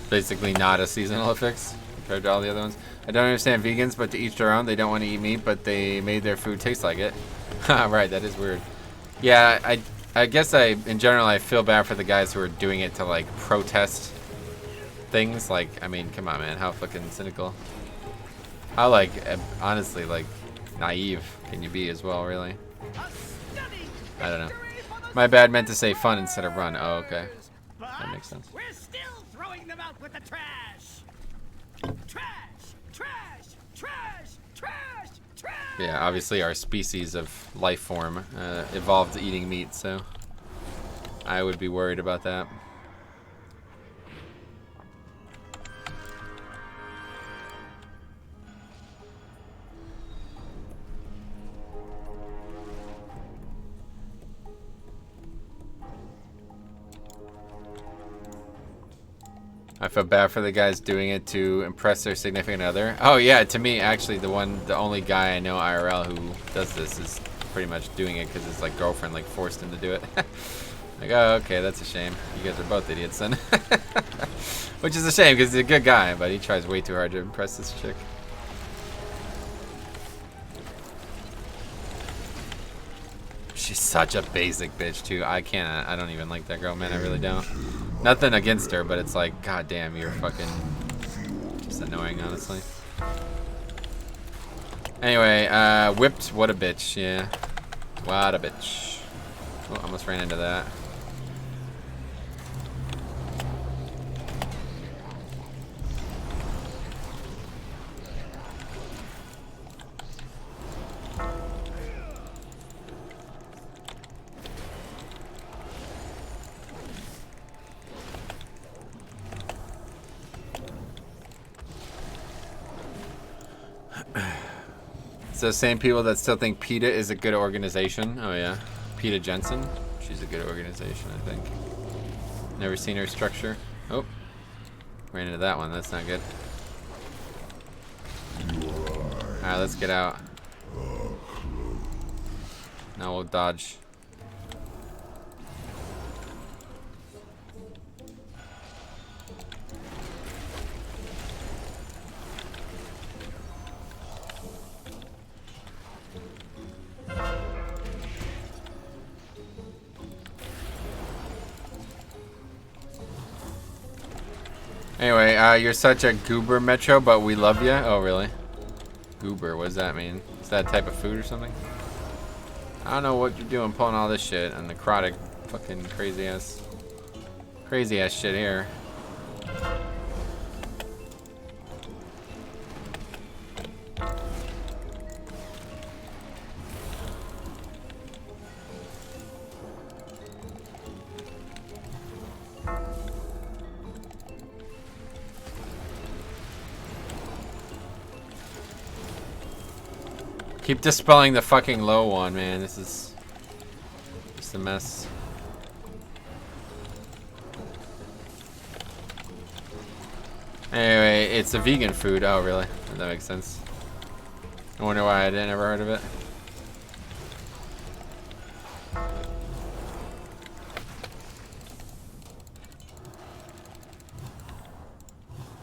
Basically not a seasonal fix compared to all the other ones. I don't understand vegans, but to each their own. They don't want to eat meat, but they made their food taste like it. Right, that is weird. Yeah, I guess in general, I feel bad for the guys who are doing it to, like, protest things. Like, I mean, come on, man. How fucking cynical. How, like, honestly, like, naive can you be as well, really? I don't know. My bad, meant to say fun instead of run. Oh, okay. That makes sense. We're still throwing them out with the trash. Trash, trash, trash, trash, trash. Yeah, obviously our species of life form evolved eating meat, so I would be worried about that. I feel bad for the guys doing it to impress their significant other. Oh yeah, to me, actually, the only guy I know IRL who does this is pretty much doing it because his like girlfriend like forced him to do it. Like, oh, okay, that's a shame. You guys are both idiots then. Which is a shame because he's a good guy, but he tries way too hard to impress this chick. She's such a basic bitch too. I don't even like that girl, man. I really don't. Nothing against her, but it's like, god damn, you're fucking just annoying, honestly. Anyway, whipped, what a bitch, yeah. What a bitch. Oh, almost ran into that. those same people that still think PETA is a good organization. Oh yeah, PETA Jensen. She's a good organization, I think. Never seen her structure. Oh, ran into that one. That's not good. Alright, let's get out. Now we'll dodge. Anyway, you're such a goober, Metro, but we love you. Oh, really? Goober, what does that mean? Is that a type of food or something? I don't know what you're doing pulling all this shit and necrotic fucking crazy ass shit here. Keep dispelling the fucking low one, man. This is just a mess. Anyway, it's a vegan food. Oh, really? That makes sense. I wonder why I didn't ever heard of it.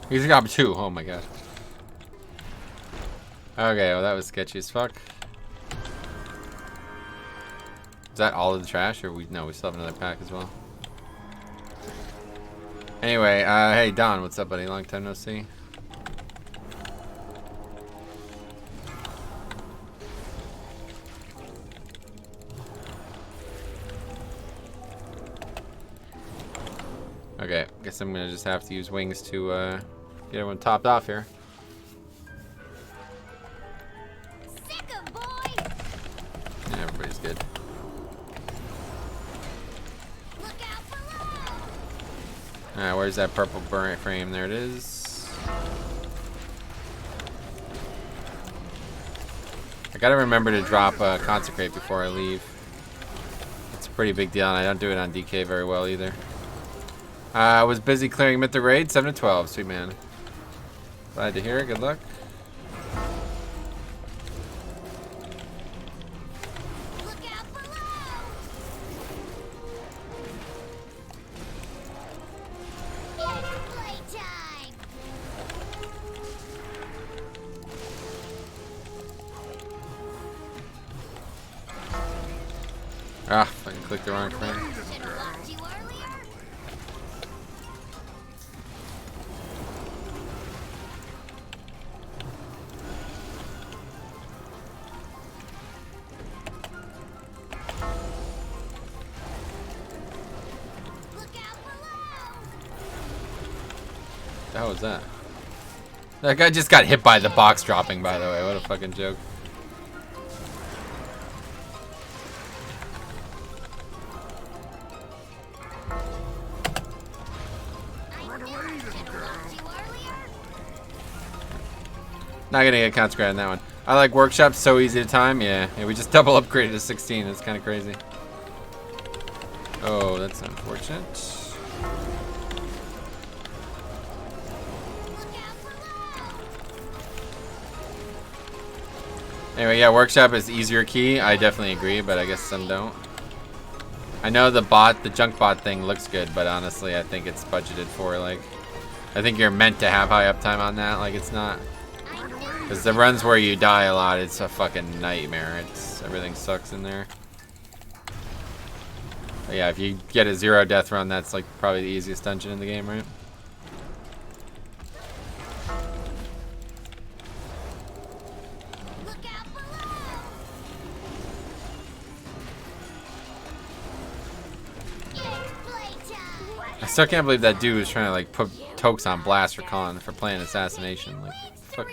He's got 2. Oh my god. Okay, well that was sketchy as fuck. Is that all of the trash, or we still have another pack as well. Anyway, hey Don, what's up, buddy? Long time no see. Okay, guess I'm gonna just have to use wings to get everyone topped off here. Yeah, everybody's good. Alright, where's that purple burnt frame? There it is. I gotta remember to drop Consecrate before I leave. It's a pretty big deal, and I don't do it on DK very well either. I was busy clearing Mythic raid, 7 to 12. Sweet man. Glad to hear it. Good luck. Ah, I can click the wrong frame. The hell was that? That guy just got hit by the box dropping, by the way. What a fucking joke. Not gonna get Consecrated on that one. I like Workshop, so easy to time. Yeah, we just double upgraded to 16. It's kind of crazy. Oh, that's unfortunate. Anyway, yeah, Workshop is easier key. I definitely agree, but I guess some don't. I know the junk bot thing looks good, but honestly, I think it's budgeted for, like, I think you're meant to have high uptime on that. Like, it's not. Because the runs where you die a lot, it's a fucking nightmare. Everything sucks in there. But yeah, if you get a 0 death run, that's like probably the easiest dungeon in the game, right? I still can't believe that dude was trying to like put tokes on Blast for playing Assassination. Like, fuck.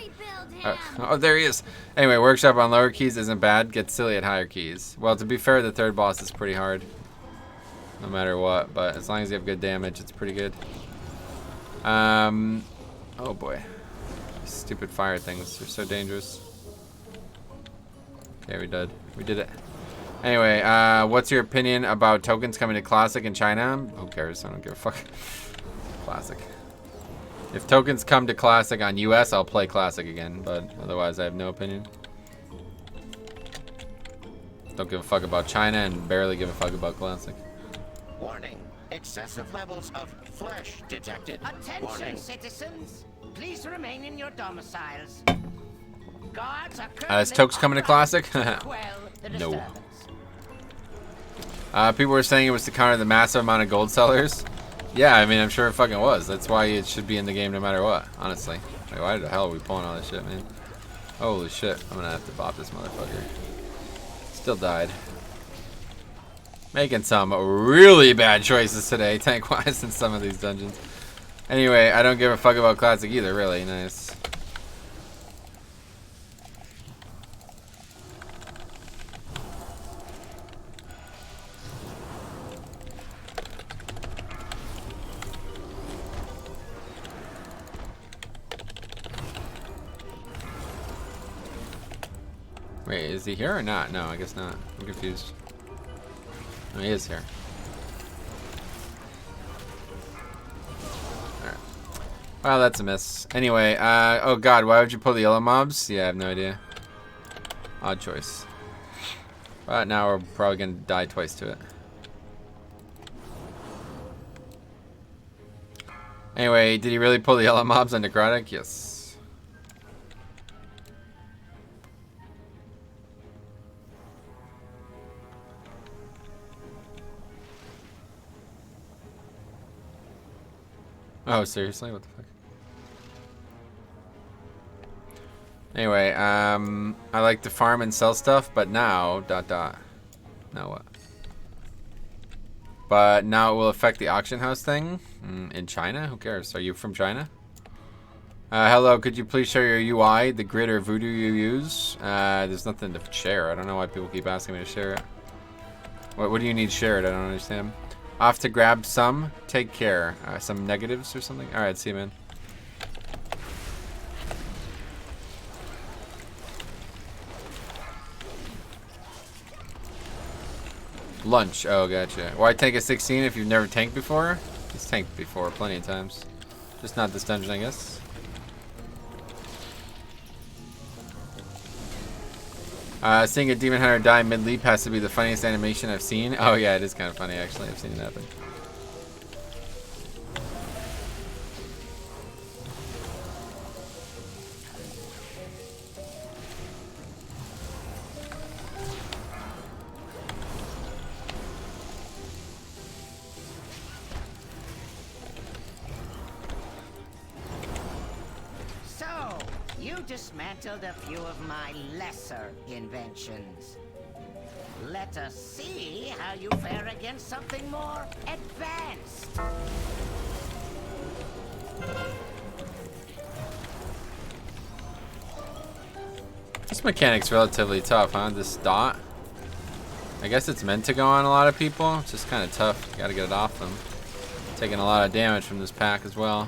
Oh, there he is. Anyway, Workshop on lower keys isn't bad. Gets silly at higher keys. Well, to be fair, the third boss is pretty hard. No matter what, but as long as you have good damage, it's pretty good. Oh boy. Stupid fire things. They're so dangerous. Okay, we did. We did it. Anyway, what's your opinion about tokens coming to Classic in China? Who cares? I don't give a fuck. Classic. If tokens come to Classic on US, I'll play Classic again, but otherwise I have no opinion. Don't give a fuck about China and barely give a fuck about Classic. Warning. Excessive levels of flesh detected. Attention, Warning. citizens. Please remain in your domiciles. Guards are Is Tokes coming to Classic? quell the No. disturbance. People were saying it was to counter the massive amount of gold sellers. Yeah, I mean, I'm sure it fucking was. That's why it should be in the game no matter what, honestly. Like, why the hell are we pulling all this shit, man? Holy shit. I'm gonna have to bop this motherfucker. Still died. Making some really bad choices today, tank-wise, in some of these dungeons. Anyway, I don't give a fuck about Classic either, really. Nice. Wait, is he here or not? No, I guess not. I'm confused. No, he is here. Alright. Well, that's a miss. Anyway, oh god, why would you pull the yellow mobs? Yeah, I have no idea. Odd choice. But now we're probably gonna die twice to it. Anyway, did he really pull the yellow mobs on Necrotic? Yes. Oh, seriously? What the fuck? Anyway, I like to farm and sell stuff, but now, ... Now what? But now it will affect the auction house thing? In China? Who cares? Are you from China? Hello, could you please share your UI, the grid or voodoo you use? There's nothing to share. I don't know why people keep asking me to share it. What do you need shared? I don't understand. Off to grab some. Take care. Some negatives or something? Alright, see you, man. Lunch. Oh, gotcha. Why tank a 16 if you've never tanked before? It's tanked before plenty of times. Just not this dungeon, I guess. Seeing a demon hunter die mid-leap has to be the funniest animation I've seen. Oh yeah, it is kind of funny actually. I've seen it happen. So, you dismantled a few of my lesser inventions. Let us see how you fare against something more advanced. This mechanic's relatively tough, huh? This dot. I guess it's meant to go on a lot of people. It's just kind of tough. You gotta get it off them. Taking a lot of damage from this pack as well.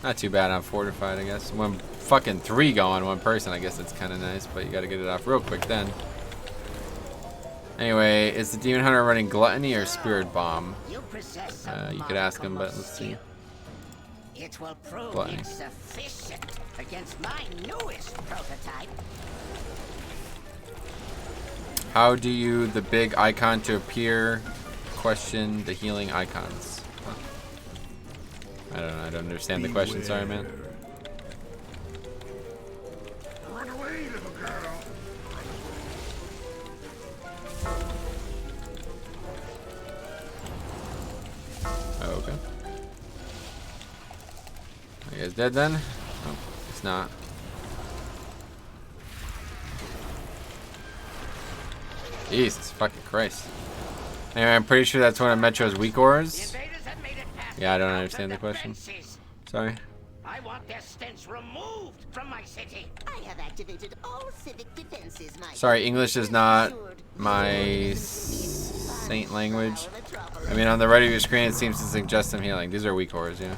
Not too bad on fortified, I guess. When fucking 3 go on one person, I guess it's kind of nice, but you gotta get it off real quick then. Anyway, is the demon hunter running gluttony or spirit bomb? You possess some You could ask him, but marvelous let's see. skill. It will prove Gluttony. insufficient against my newest prototype. How do you the big icon to appear? Question the healing icons. Huh. I don't know. I don't understand the question. Sorry, man. Run away, little girl. Oh, okay. You guys dead then? Oh, it's not. Jesus fucking Christ. Anyway, I'm pretty sure that's one of Metro's weak ores. Yeah, I don't understand the question. Sorry. I want their stench removed from my city. I have activated all civic defenses, my Sorry, English is not my saint language. I mean, on the right of your screen, it seems to suggest some healing. These are weak ores, yeah.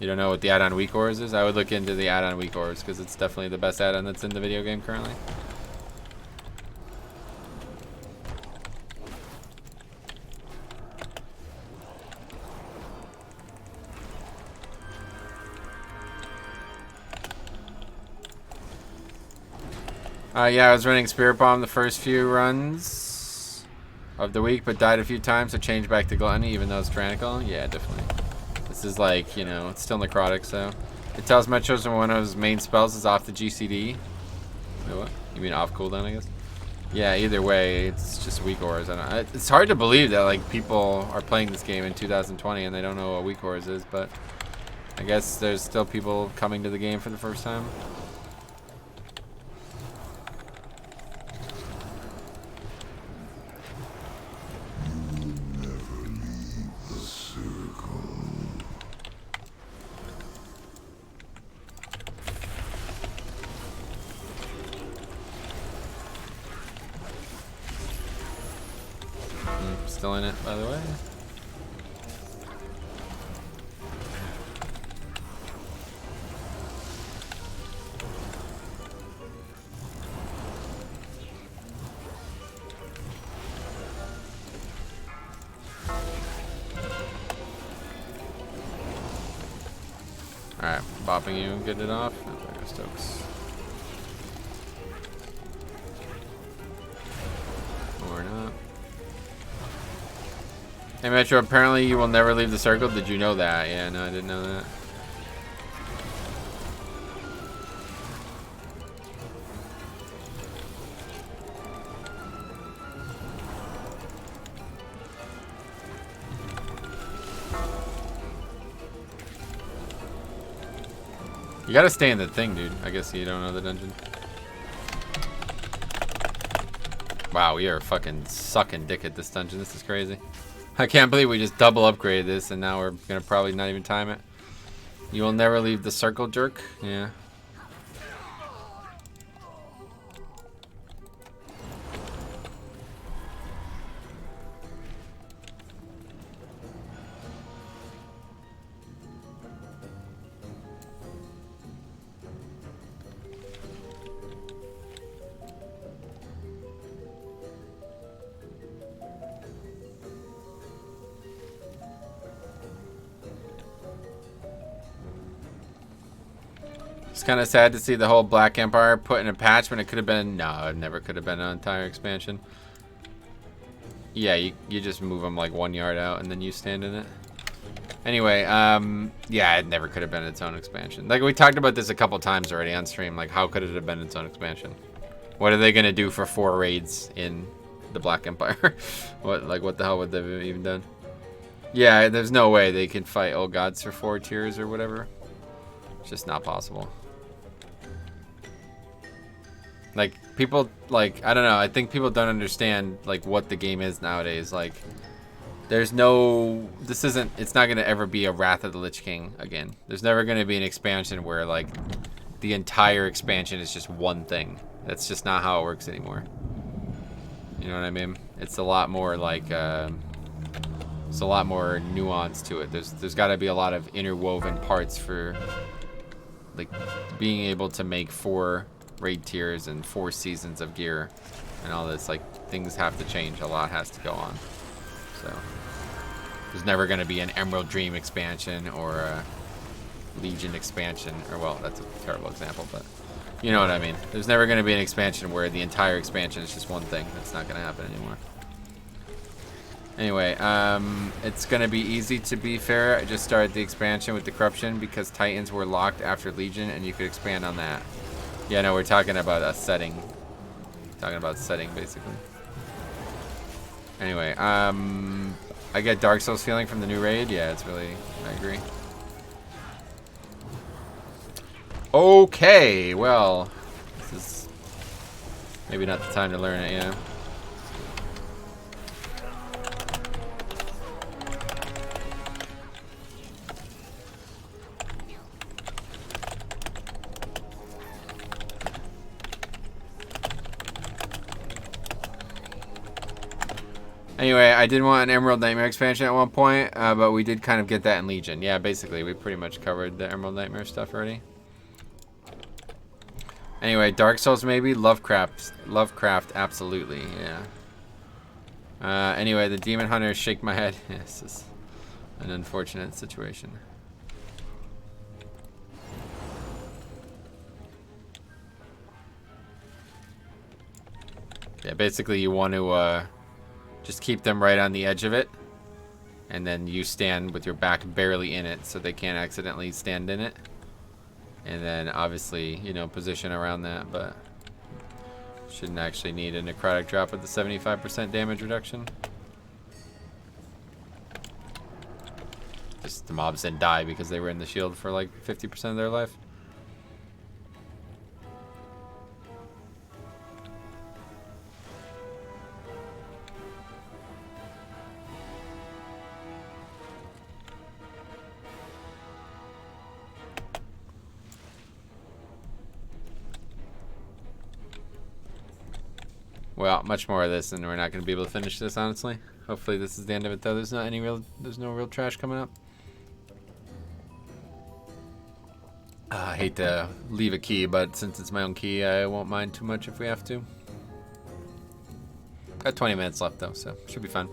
You don't know what the add-on weak ores is? I would look into the add-on weak ores because it's definitely the best add-on that's in the video game currently. Yeah, I was running Spirit Bomb the first few runs of the week, but died a few times, so changed back to Gluttony, even though it's tyrannical. Yeah, definitely. This is like, you know, it's still necrotic, so. It tells Metros when one of his main spells is off the GCD. Wait, what? You mean off cooldown, I guess? Yeah, either way, it's just weak ores. It's hard to believe that, like, people are playing this game in 2020 and they don't know what weak ores is, but I guess there's still people coming to the game for the first time. Still in it, by the way. Alright, bopping you, get it off. Oh, there goes Stokes. Or not. Hey Metro, apparently you will never leave the circle. Did you know that? Yeah, no, I didn't know that. You gotta stay in the thing, dude. I guess you don't know the dungeon. Wow, we are fucking sucking dick at this dungeon. This is crazy. I can't believe we just double upgraded this and now we're gonna probably not even time it. You will never leave the circle, jerk. Yeah. It's kind of sad to see the whole Black Empire put in a patch when it could have been... No, it never could have been an entire expansion. Yeah, you just move them like 1 yard out and then you stand in it. Anyway, yeah, it never could have been its own expansion. Like, we talked about this a couple times already on stream. Like, how could it have been its own expansion? What are they going to do for 4 raids in the Black Empire? What the hell would they have even done? Yeah, there's no way they can fight old gods for 4 tiers or whatever. It's just not possible. Like, people, like, I don't know, I think people don't understand, like, what the game is nowadays. Like, there's no, it's not going to ever be a Wrath of the Lich King again. There's never going to be an expansion where, like, the entire expansion is just one thing. That's just not how it works anymore. You know what I mean? It's a lot more, like, it's a lot more nuance to it. There's got to be a lot of interwoven parts for, like, being able to make 4 raid tiers and 4 seasons of gear and all this. Like, things have to change. A lot has to go on. So there's never going to be an Emerald Dream expansion or a Legion expansion, or, well, that's a terrible example, but you know what I mean. There's never going to be an expansion where the entire expansion is just one thing. That's not going to happen anymore. Anyway, it's going to be easy, to be fair. I just started the expansion with the Corruption because Titans were locked after Legion and you could expand on that. Yeah, no, we're talking about a setting. Talking about setting, basically. Anyway, I get Dark Souls feeling from the new raid. Yeah, it's really, I agree. Okay, well, this is maybe not the time to learn it, yeah. Anyway, I did want an Emerald Nightmare expansion at one point, but we did kind of get that in Legion. Yeah, basically, we pretty much covered the Emerald Nightmare stuff already. Anyway, Dark Souls maybe? Lovecraft, absolutely, yeah. Anyway, the Demon Hunters shake my head. Yes, this is an unfortunate situation. Yeah, basically you want to just keep them right on the edge of it, and then you stand with your back barely in it so they can't accidentally stand in it. And then obviously, you know, position around that, but shouldn't actually need a necrotic drop with the 75% damage reduction. Just the mobs didn't die because they were in the shield for like 50% of their life. Well, much more of this, and we're not going to be able to finish this, honestly. Hopefully, this is the end of it, though. There's no real trash coming up. I hate to leave a key, but since it's my own key, I won't mind too much if we have to. Got 20 minutes left, though, so should be fun.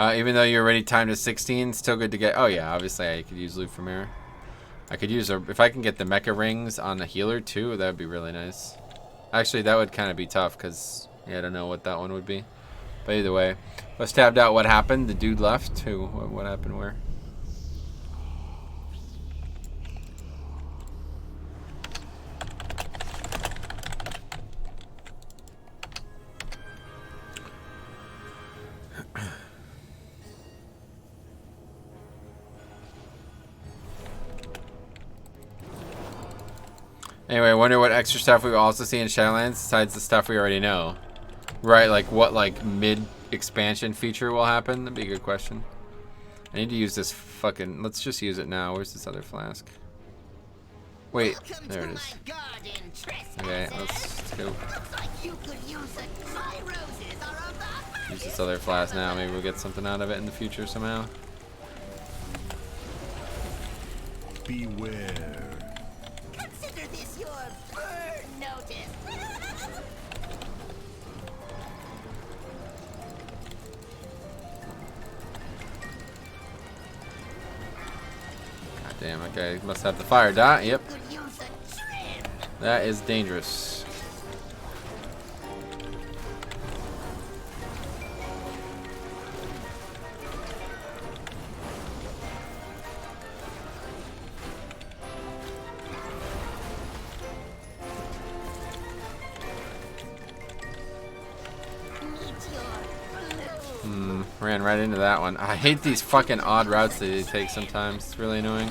Even though you're already timed to 16, still good to get. Oh yeah, obviously I could use loot from here. I could use if I can get the mecha rings on the healer too, that would be really nice. Actually, that would kind of be tough because yeah, I don't know what that one would be. But either way, let's tabbed out what happened. The dude left. Who? What happened? Where? Anyway, I wonder what extra stuff we will also see in Shadowlands besides the stuff we already know. Right, like what mid-expansion feature will happen? That'd be a good question. I need to use this fucking... Let's just use it now. Where's this other flask? Wait, there it is. Okay, let's go. Use this other flask now. Maybe we'll get something out of it in the future somehow. Beware. Consider this your burn notice. God damn, okay, must have the fire dot. Yep. That is dangerous. Ran right into that one. I hate these fucking odd routes that they take sometimes. It's really annoying.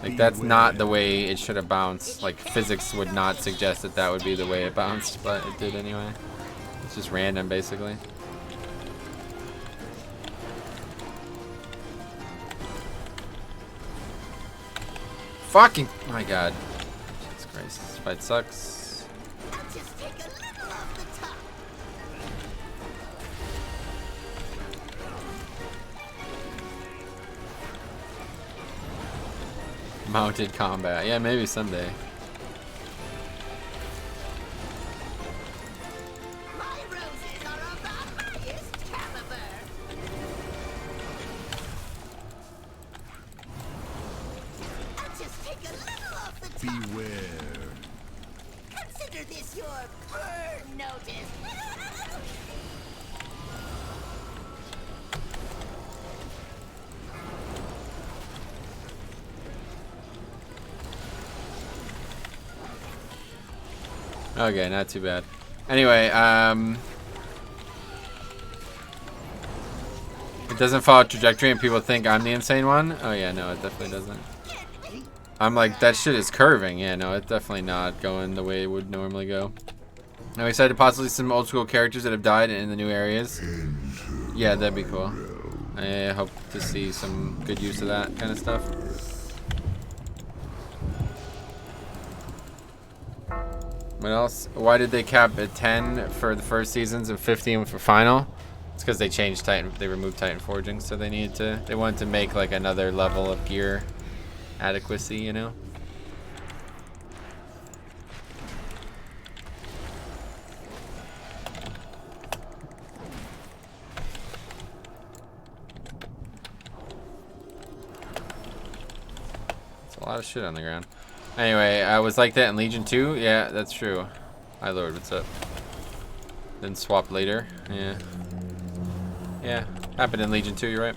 Like, that's not the way it should have bounced. Like, physics would not suggest that that would be the way it bounced, but it did anyway. It's just random, basically. Fucking... Oh my god. Jesus Christ. This fight sucks. Mounted combat. Yeah, maybe someday. My roses are of the highest caliber. I'll just take a little off the top. Beware. Consider this your burn notice. Okay, not too bad. Anyway, it doesn't follow trajectory and people think I'm the insane one. Oh yeah, no, it definitely doesn't. I'm like, that shit is curving. Yeah, no, it's definitely not going the way it would normally go. I'm excited to possibly see some old school characters that have died in the new areas. Yeah, that'd be cool. I hope to see some good use of that kind of stuff. What else? Why did they cap at 10 for the first seasons and 15 for final? It's because they changed Titan. They removed Titan forging, so they needed to. They wanted to make like another level of gear adequacy, you know. It's a lot of shit on the ground. Anyway, I was like that in Legion 2. Yeah, that's true. Hi Lord, what's up? Then swap later. Yeah. Yeah, happened in Legion 2, you're right.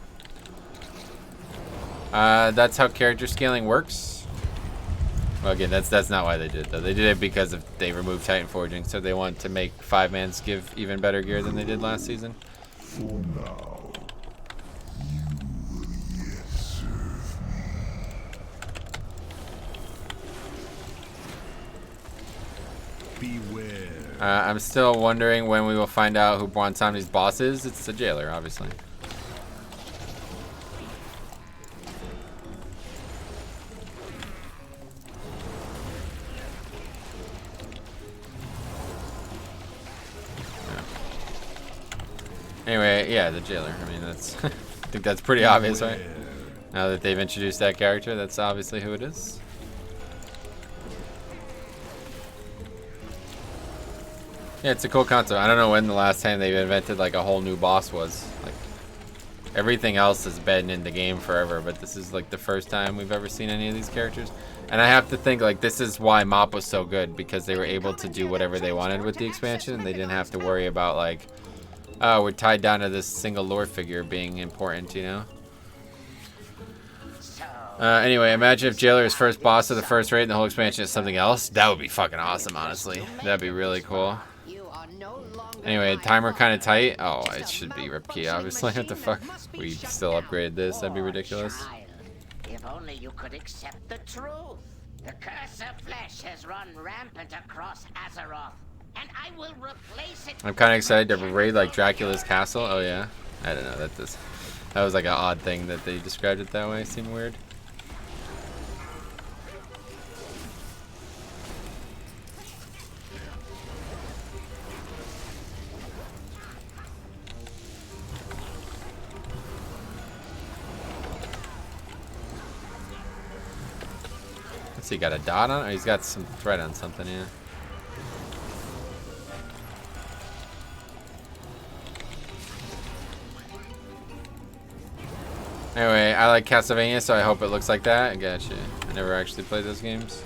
That's how character scaling works. Well, again, that's not why they did it, though. They did it because they removed Titan forging, so they want to make 5-mans give even better gear than they did last season. For now, beware. I'm still wondering when we will find out who Bronzani's boss is. It's the jailer, obviously. Yeah. Anyway, yeah, the jailer. I mean, that's I think that's pretty obvious, right? Now that they've introduced that character, that's obviously who it is. Yeah, it's a cool concept. I don't know when the last time they've invented like a whole new boss was. Like everything else has been in the game forever, but this is like the first time we've ever seen any of these characters. And I have to think like this is why MoP was so good, because they were able to do whatever they wanted with the expansion, and they didn't have to worry about like, oh, we're tied down to this single lore figure being important, you know? Anyway, imagine if Jailer's first boss of the first raid and the whole expansion is something else. That would be fucking awesome, honestly. That'd be really cool. Anyway, timer kind of tight. Oh, it should be rip key, obviously. What the fuck? We still upgraded this. That'd be ridiculous. If only you could accept the truth. The curse of flesh has run rampant across Azeroth, and I will replace it. I'm kind of excited to raid like Dracula's castle. Oh yeah, I don't know. That was like an odd thing that they described it that way. It seemed weird. He got a dot on it? Or he's got some thread on something, yeah. Anyway, I like Castlevania, so I hope it looks like that. I gotcha. I never actually played those games.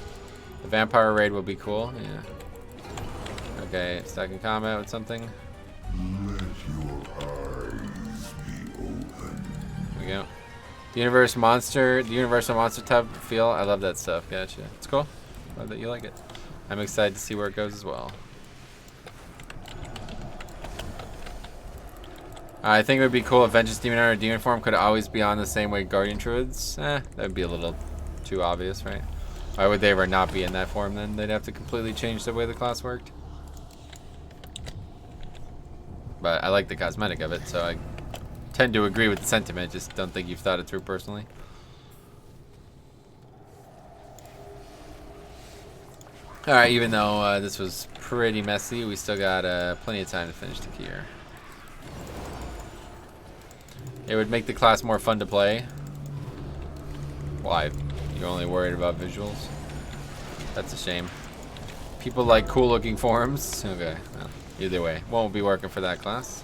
The vampire raid will be cool, yeah. Okay, stuck in combat with something. Let your eyes be open. Here we go. The universal monster tub feel. I love that stuff. Gotcha. It's cool. Love that you like it. I'm excited to see where it goes as well. I think it would be cool if Vengeance Demon Hunter Demon Form could always be on the same way Guardian Druids. That would be a little too obvious, right? Why would they ever not be in that form then? They'd have to completely change the way the class worked. But I like the cosmetic of it, so I tend to agree with the sentiment, just don't think you've thought it through personally. Alright, even though this was pretty messy, we still got plenty of time to finish the gear. It would make the class more fun to play. Why? You're only worried about visuals? That's a shame. People like cool looking forms. Okay, well, either way, won't be working for that class.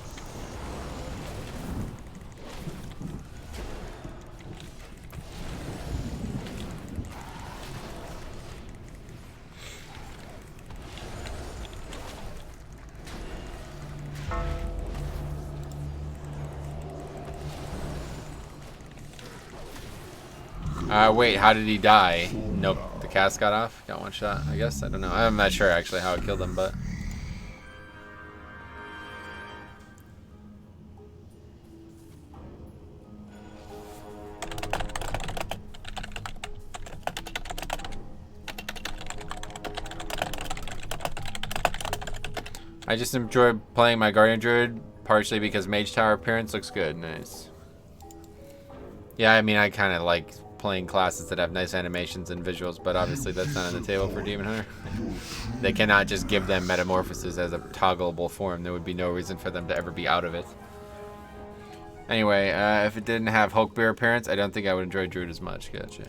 Wait, how did he die? Nope, the cast got off? Got one shot, I guess? I don't know. I'm not sure actually how it killed him, but... I just enjoy playing my Guardian Druid, partially because Mage Tower appearance looks good. Nice. Yeah, I mean, I kind of like playing classes that have nice animations and visuals, but obviously that's not on the table for Demon Hunter. They cannot just give them metamorphosis as a toggleable form. There would be no reason for them to ever be out of it. Anyway, if it didn't have Hulk Bear appearance, I don't think I would enjoy Druid as much. Gotcha.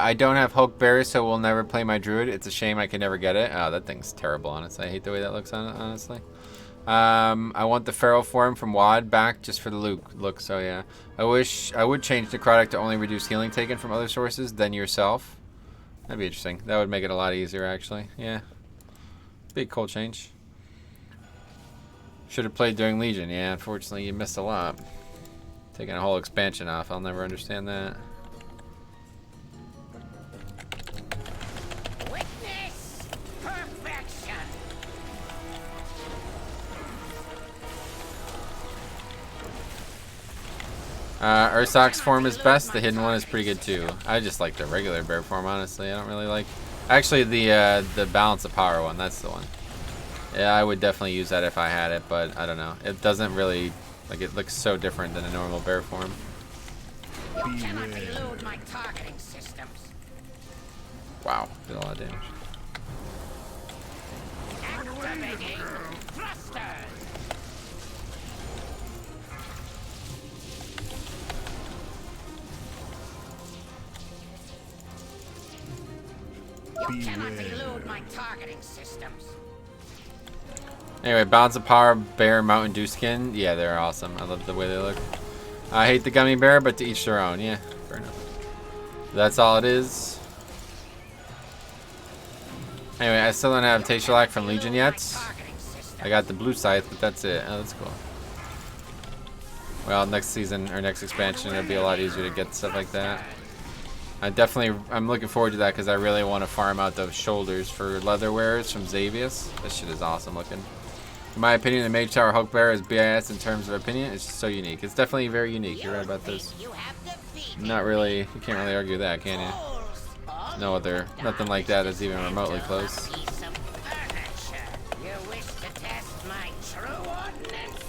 I don't have Hulk Bear, so we'll never play my Druid. It's a shame I can never get it. Oh, that thing's terrible, honestly. I hate the way that looks, honestly. I want the Feral form from WoD back just for the look, so yeah. I would change Necrotic to only reduce healing taken from other sources than yourself. That'd be interesting. That would make it a lot easier, actually. Yeah. Big cool change. Should have played during Legion. Yeah, unfortunately, you missed a lot. Taking a whole expansion off. I'll never understand that. Witness perfection. Ursoc's form is best. The hidden one is pretty good too. I just like the regular bear form, honestly. I don't really like... Actually, the balance of power one, that's the one. Yeah, I would definitely use that if I had it, but I don't know. It doesn't really... Like, it looks so different than a normal bear form. You cannot elude my targeting systems. Wow, did a lot of damage. Activating thrusters. You cannot elude my targeting systems. Anyway, balance of power, bear, Mountain Dew skin. Yeah, they're awesome. I love the way they look. I hate the gummy bear, but to each their own. Yeah, fair enough. That's all it is. Anyway, I still don't have Tayshilak from Legion yet. I got the blue scythe, but that's it. Oh, that's cool. Well, next season or next expansion, it'll be a lot easier to get stuff like that. I'm looking forward to that because I really want to farm out those shoulders for leather wearers from Xavius. That shit is awesome looking. In my opinion, the Mage Tower Hulk Bear is BIS in terms of opinion. It's just so unique. It's definitely very unique. You're right about this. Not really. You can't really argue that, can you? Nothing like that is even remotely close. You wish to test my true ordnance?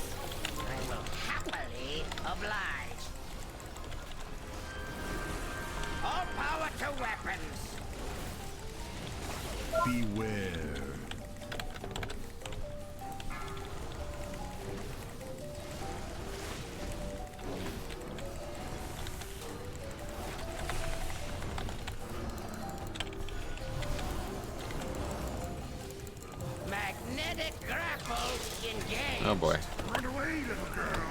I will happily oblige. All power to weapons. Beware. Magnetic grapple engaged. Oh boy. Run away, little girl.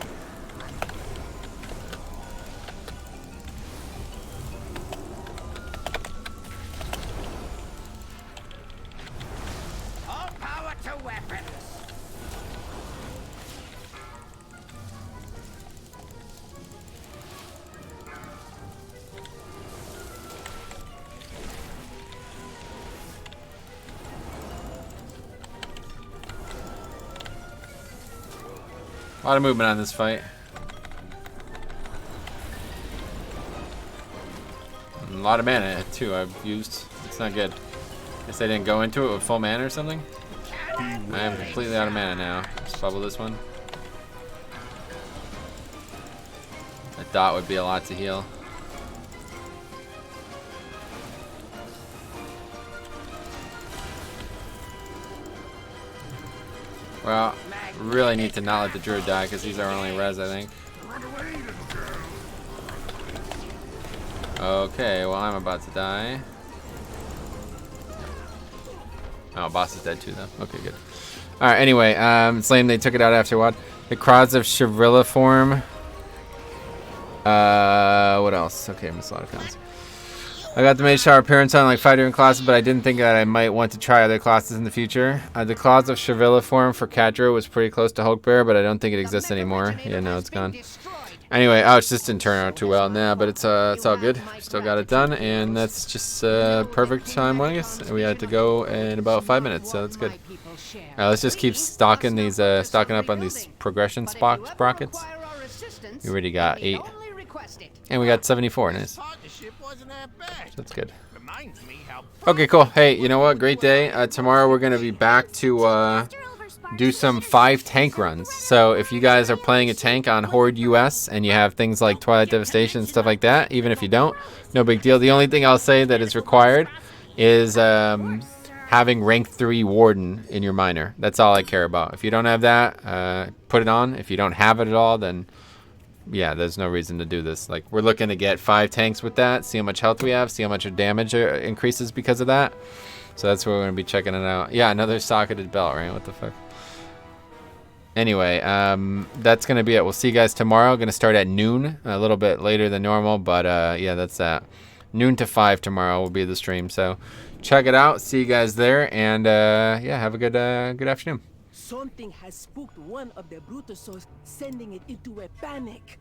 All power to weapons. A lot of movement on this fight. A lot of mana too I've used. It's not good. Guess I didn't go into it with full mana or something. I am completely out of mana now. Let's bubble this one. A dot would be a lot to heal. Well, really need to not let the druid die because he's our only res, I think. Run away, little girl. Okay, well I'm about to die. Oh, boss is dead too though. Okay, good. Alright, anyway, it's lame they took it out after what? The Crods of Shivrilla form. What else? Okay, I missed a lot of counts. I got the Mage Tower appearance on like 5 different classes, but I didn't think that I might want to try other classes in the future. The Claws of Shivrilla form for Cadro was pretty close to Hulk Bear, but I don't think it exists anymore. Yeah, no, it's gone. Anyway, oh, it just didn't turn out too well now, but it's all good. Still got it done, and that's just perfect time winning us. We had to go in about 5 minutes, so that's good. Let's just keep stocking these, stocking up on these progression sprockets. We already got 8, and we got 74. Nice. That's good. Okay, cool. Hey, you know what? Great day. Tomorrow we're gonna be back to do some 5 tank runs. So if you guys are playing a tank on Horde US and you have things like Twilight Devastation and stuff like that, even if you don't, no big deal. The only thing I'll say that is required is having rank 3 Warden in your minor. That's all I care about. If you don't have that, put it on. If you don't have it at all, then yeah, there's no reason to do this. Like, we're looking to get 5 tanks with that, see how much health we have, see how much our damage increases because of that. So that's where we're going to be checking it out. Yeah, another socketed belt, right? What the fuck? Anyway, that's going to be it. We'll see you guys tomorrow. Going to start at noon, a little bit later than normal, but yeah, that's that. Noon to 5 tomorrow will be the stream. So check it out. See you guys there, and yeah, have a good afternoon. Something has spooked one of the Brutusos, sending it into a panic.